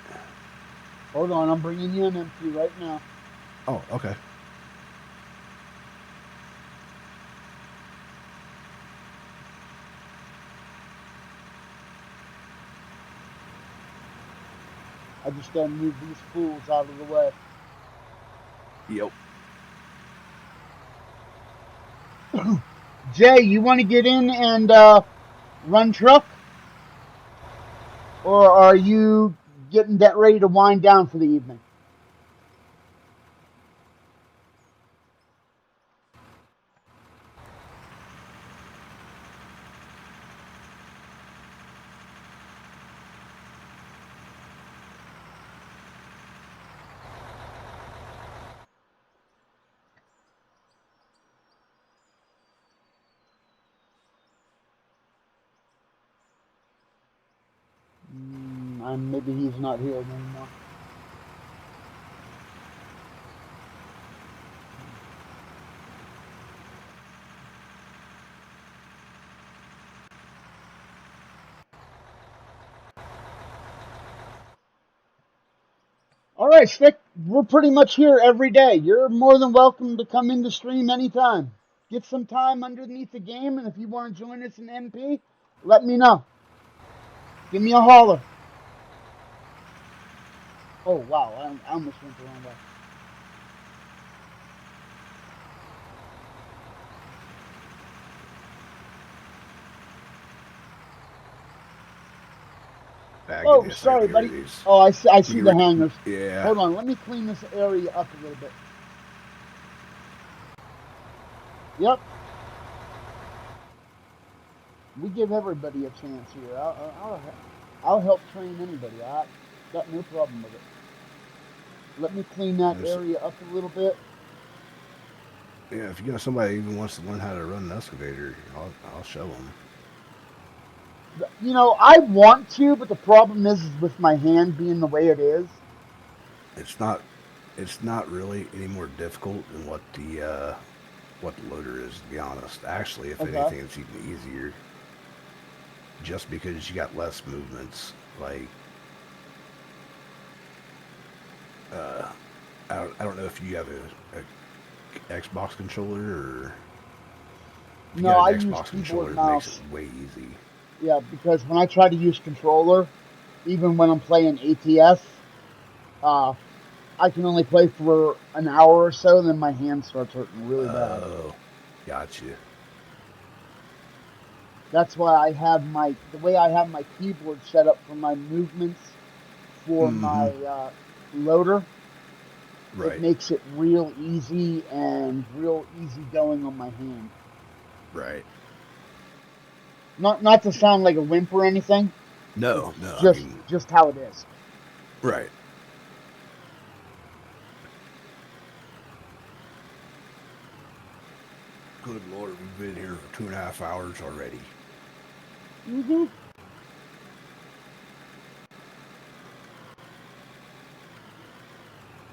[SPEAKER 1] Hold on, I'm bringing you an empty right now.
[SPEAKER 3] Oh, okay.
[SPEAKER 1] I just gotta move these fools out of the way.
[SPEAKER 3] Yep.
[SPEAKER 1] Jay, you want to get in and run truck, or are you getting that ready to wind down for the evening? Maybe he's not here anymore. All right, Stick, we're pretty much here every day. You're more than welcome to come in the stream anytime. Get some time underneath the game, and if you want to join us in MP, let me know. Give me a holler. Oh, wow, I almost went the wrong way.
[SPEAKER 3] Give
[SPEAKER 1] Oh,
[SPEAKER 3] me a second
[SPEAKER 1] sorry,
[SPEAKER 3] here.
[SPEAKER 1] buddy.
[SPEAKER 3] These.
[SPEAKER 1] Oh, I see,
[SPEAKER 3] You
[SPEAKER 1] the
[SPEAKER 3] re-
[SPEAKER 1] hangers.
[SPEAKER 3] yeah.
[SPEAKER 1] Hold on, let me clean this area up a little bit. Yep. We give everybody a chance here. I'll help train anybody. I got no problem with it. Let me clean that
[SPEAKER 3] There's,
[SPEAKER 1] area up a little bit.
[SPEAKER 3] yeah. If you got somebody who even wants to learn how to run an excavator, I'll show them.
[SPEAKER 1] You know, I want to, but the problem is with my hand being the way it is.
[SPEAKER 3] It's not. It's not really any more difficult than what the loader is. To be honest, actually, if
[SPEAKER 1] Okay.
[SPEAKER 3] anything, it's even easier. Just because you got less movements, like uh, I don't know if you have a Xbox controller or if you
[SPEAKER 1] No,
[SPEAKER 3] got
[SPEAKER 1] I
[SPEAKER 3] an
[SPEAKER 1] use
[SPEAKER 3] Xbox
[SPEAKER 1] keyboard
[SPEAKER 3] controller,
[SPEAKER 1] and
[SPEAKER 3] it makes it
[SPEAKER 1] mouse.
[SPEAKER 3] way easy.
[SPEAKER 1] Yeah, because when I try to use controller, even when I'm playing ATS, uh, I can only play for an hour or so, then my hand starts hurting really bad.
[SPEAKER 3] Oh, gotcha.
[SPEAKER 1] That's why the way I have my keyboard set up for my movements for
[SPEAKER 3] Mm-hmm.
[SPEAKER 1] my loader. It
[SPEAKER 3] Right.
[SPEAKER 1] makes it real easy and real easy going on my hand.
[SPEAKER 3] Right.
[SPEAKER 1] Not to sound like a wimp or anything.
[SPEAKER 3] No,
[SPEAKER 1] It's
[SPEAKER 3] no. I
[SPEAKER 1] just
[SPEAKER 3] mean,
[SPEAKER 1] just how it is.
[SPEAKER 3] right. Good Lord, we've been here for 2.5 hours already.
[SPEAKER 1] Mm-hmm.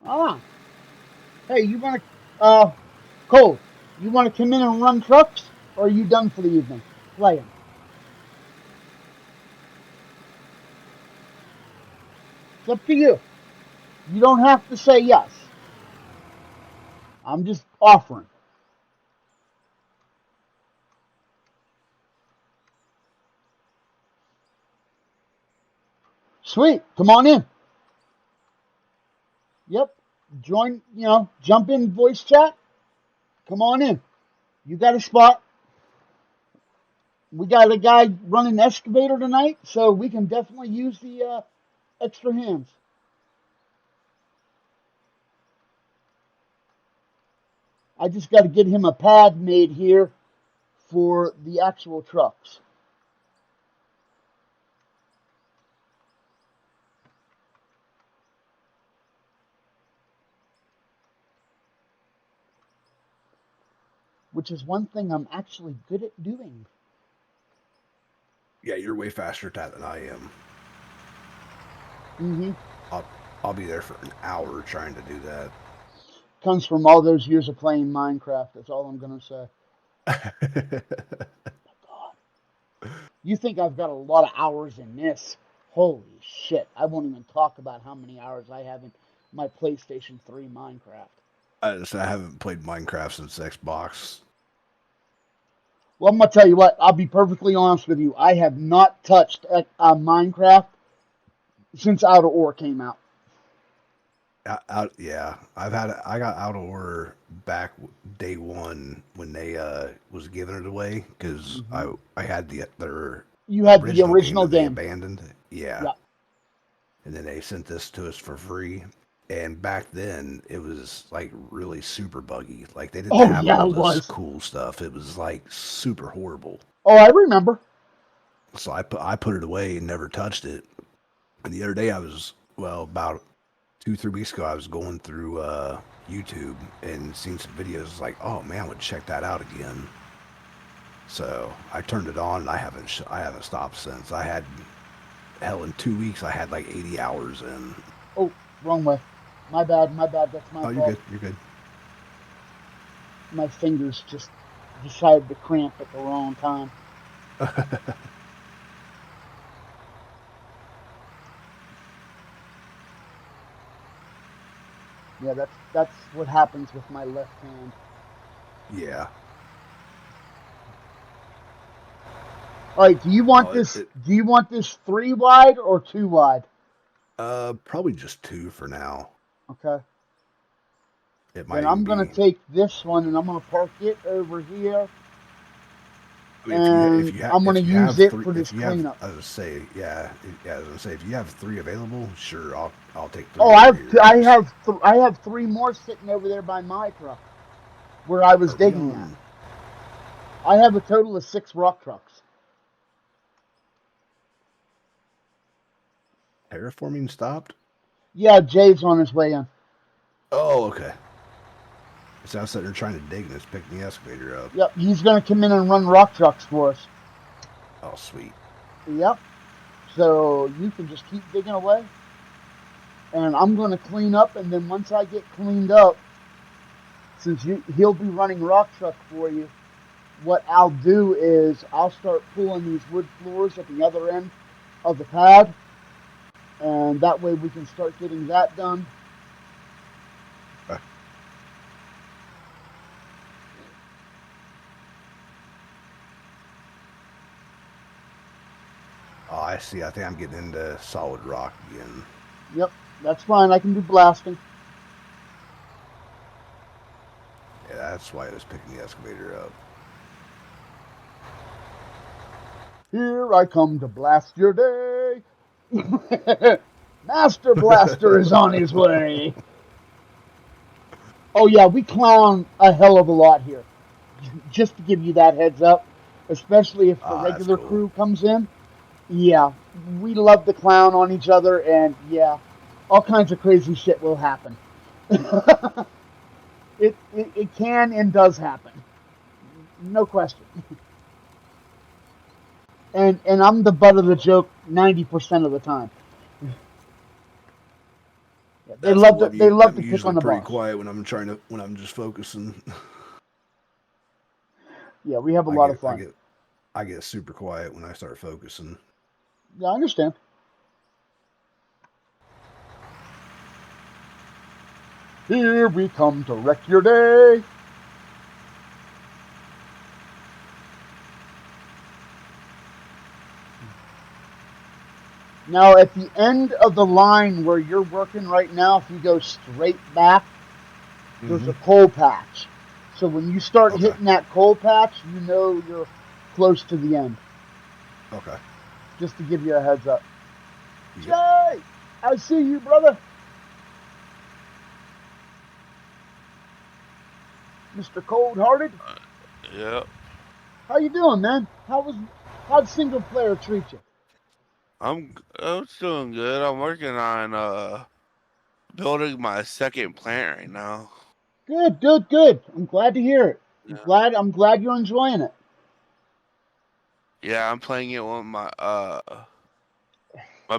[SPEAKER 1] Ah, hey, you want to, Cole? You want to come in and run trucks, or are you done for the evening playing? It's up to you. You don't have to say yes. I'm just offering. Sweet, come on in. Yep, join. Jump in voice chat. Come on in. You got a spot. We got a guy running excavator tonight, so we can definitely use the extra hands. I just got to get him a pad made here for the actual trucks. Which is one thing I'm actually good at doing.
[SPEAKER 3] Yeah, you're way faster at that than I am.
[SPEAKER 1] Mm-hmm.
[SPEAKER 3] I'll be there for an hour trying to do that.
[SPEAKER 1] Comes from all those years of playing Minecraft. That's all I'm gonna say. God. You think I've got a lot of hours in this? Holy shit! I won't even talk about how many hours I have in my PlayStation 3 Minecraft.
[SPEAKER 3] I haven't played Minecraft since Xbox.
[SPEAKER 1] Well, I'm gonna tell you what. I'll be perfectly honest with you. I have not touched Minecraft since Outer Ore came out.
[SPEAKER 3] Yeah, I got out of order back day one when they was giving it away because
[SPEAKER 1] Mm-hmm.
[SPEAKER 3] I had their
[SPEAKER 1] You had the
[SPEAKER 3] original game
[SPEAKER 1] original
[SPEAKER 3] that they
[SPEAKER 1] game.
[SPEAKER 3] abandoned. Yeah,
[SPEAKER 1] Yeah.
[SPEAKER 3] and then they sent this to us for free. And back then, it was like really super buggy. Like they didn't
[SPEAKER 1] Oh
[SPEAKER 3] have
[SPEAKER 1] yeah,
[SPEAKER 3] all
[SPEAKER 1] it
[SPEAKER 3] this
[SPEAKER 1] was.
[SPEAKER 3] cool stuff. It was like super horrible.
[SPEAKER 1] Oh, I remember.
[SPEAKER 3] So I put it away and never touched it. And the other day I was about 2 3 weeks ago I was going through YouTube and seeing some videos like, oh man, I would check that out again. So I turned it on and I haven't stopped since. I had hell in 2 weeks I had like 80 hours in.
[SPEAKER 1] Oh, wrong way. My bad. My bad. That's my
[SPEAKER 3] Oh, you're
[SPEAKER 1] fault.
[SPEAKER 3] good. You're good.
[SPEAKER 1] My fingers just decided to cramp at the wrong time. Yeah, that's what happens with my left hand.
[SPEAKER 3] Yeah.
[SPEAKER 1] All right, do you want
[SPEAKER 3] Oh,
[SPEAKER 1] this? Do you want this 3 wide or 2 wide?
[SPEAKER 3] probably just two for now.
[SPEAKER 1] Okay.
[SPEAKER 3] It
[SPEAKER 1] Then
[SPEAKER 3] might even
[SPEAKER 1] I'm gonna
[SPEAKER 3] be.
[SPEAKER 1] take this one and I'm gonna park it over here,
[SPEAKER 3] I mean,
[SPEAKER 1] and I'm gonna use it for this
[SPEAKER 3] if you have,
[SPEAKER 1] cleanup.
[SPEAKER 3] I was say, yeah, I was gonna say, if you have three available, sure, I'll take three
[SPEAKER 1] Oh,
[SPEAKER 3] over here.
[SPEAKER 1] I have 3 more sitting over there by my truck, where I was
[SPEAKER 3] Are we
[SPEAKER 1] digging at.
[SPEAKER 3] on
[SPEAKER 1] I have a total of 6 rock trucks.
[SPEAKER 3] terraforming stopped?
[SPEAKER 1] Yeah, Jay's on his way in.
[SPEAKER 3] Oh, okay. So I was sitting there trying to dig and it's picking the excavator up.
[SPEAKER 1] Yep, he's gonna come in and run rock trucks for us.
[SPEAKER 3] Oh, sweet.
[SPEAKER 1] Yep. So you can just keep digging away, and I'm gonna clean up, and then once I get cleaned up, since he'll be running rock truck for you, what I'll do is I'll start pulling these wood floors at the other end of the pad, and that way we can start getting that done.
[SPEAKER 3] Oh, I see. I think I'm getting into solid rock again.
[SPEAKER 1] Yep, that's fine. I can do blasting.
[SPEAKER 3] Yeah, that's why it was picking the excavator up.
[SPEAKER 1] Here I come to blast your day. Master Blaster is on his way. Oh yeah, we clown a hell of a lot here. Just to give you that heads up, especially if the
[SPEAKER 3] Ah, that's
[SPEAKER 1] regular
[SPEAKER 3] cool.
[SPEAKER 1] crew comes in. Yeah, we love to clown on each other, and yeah, all kinds of crazy shit will happen. it can and does happen, no question. And I'm the butt of the joke 90% of the time. Yeah,
[SPEAKER 3] That's cool.
[SPEAKER 1] they love
[SPEAKER 3] I'm
[SPEAKER 1] to pick
[SPEAKER 3] usually
[SPEAKER 1] on the
[SPEAKER 3] pretty
[SPEAKER 1] boss.
[SPEAKER 3] quiet when I'm just focusing.
[SPEAKER 1] Yeah, we have a
[SPEAKER 3] I
[SPEAKER 1] lot of
[SPEAKER 3] get I
[SPEAKER 1] fun.
[SPEAKER 3] get I get super quiet when I start focusing.
[SPEAKER 1] Yeah, I understand. Here we come to wreck your day. Now, at the end of the line where you're working right now, if you go straight back, there's a coal patch. So when you start
[SPEAKER 3] Okay.
[SPEAKER 1] hitting that coal patch, you know you're close to the end.
[SPEAKER 3] Okay.
[SPEAKER 1] Just to give you a heads up.
[SPEAKER 3] Yep.
[SPEAKER 1] Jay, I see you, brother. Mr. Cold Hearted.
[SPEAKER 4] Yep.
[SPEAKER 1] How you doing, man? How'd single player treat you?
[SPEAKER 4] I'm doing good. I'm working on building my second plant right now.
[SPEAKER 1] Good, good, good. I'm glad to hear it.
[SPEAKER 4] Yeah.
[SPEAKER 1] I'm glad you're enjoying it.
[SPEAKER 4] Yeah, I'm playing it with my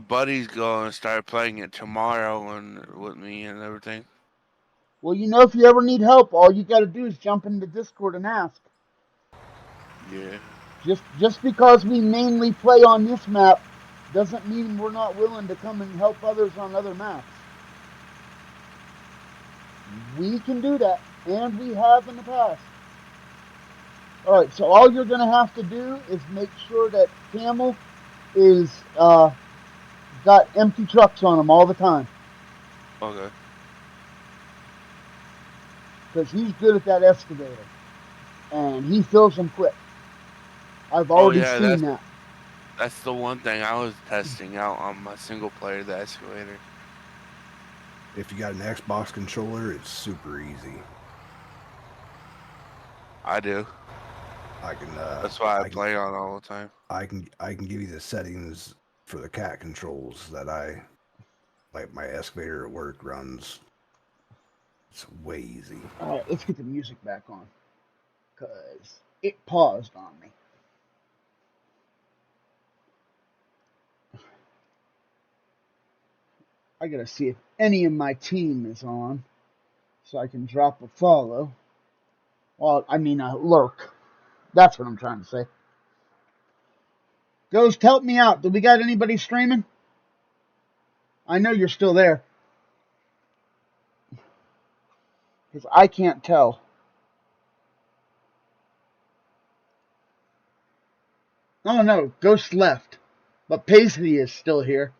[SPEAKER 4] buddy's going to start playing it tomorrow and with me and everything.
[SPEAKER 1] Well, if you ever need help, all you got to do is jump into Discord and ask.
[SPEAKER 4] Yeah.
[SPEAKER 1] Just because we mainly play on this map doesn't mean we're not willing to come and help others on other maps. We can do that, and we have in the past. Alright, so all you're going to have to do is make sure that Camel is got empty trucks on him all the time.
[SPEAKER 4] Okay.
[SPEAKER 1] Because he's good at that excavator. And he fills them quick. I've already seen that.
[SPEAKER 4] That's the one thing I was testing out on my single player, the excavator.
[SPEAKER 3] If you got an Xbox controller, it's super easy.
[SPEAKER 4] I do.
[SPEAKER 3] I can.
[SPEAKER 4] That's why I play on all the time.
[SPEAKER 3] I can give you the settings for the cat controls that I like. My excavator at work runs. It's way easy.
[SPEAKER 1] All right, let's get the music back on, because it paused on me. I gotta see if any of my team is on, so I can drop a follow. Well, I mean a lurk. That's what I'm trying to say. Ghost, help me out. Do we got anybody streaming? I know you're still there. Because I can't tell. Oh no, Ghost left. But Paisley is still here.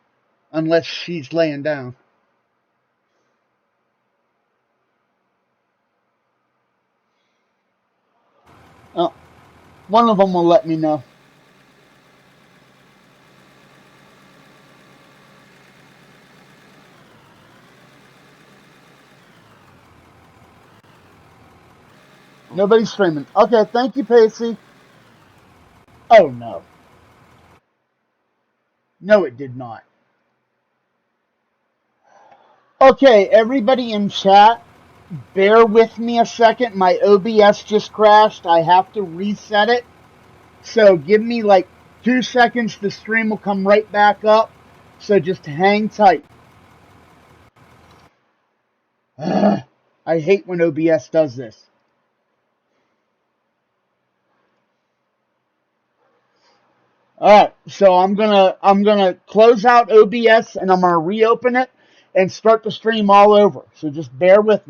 [SPEAKER 1] Unless she's laying down. Oh, one of them will let me know. Nobody's streaming. Okay, thank you, Pacey. Oh, no. No, it did not. Okay, everybody in chat, bear with me a second. My OBS just crashed. I have to reset it. So give me like 2 seconds. The stream will come right back up. So just hang tight. I hate when OBS does this. Alright, so I'm gonna close out OBS and I'm gonna reopen it and start the stream all over. So just bear with me.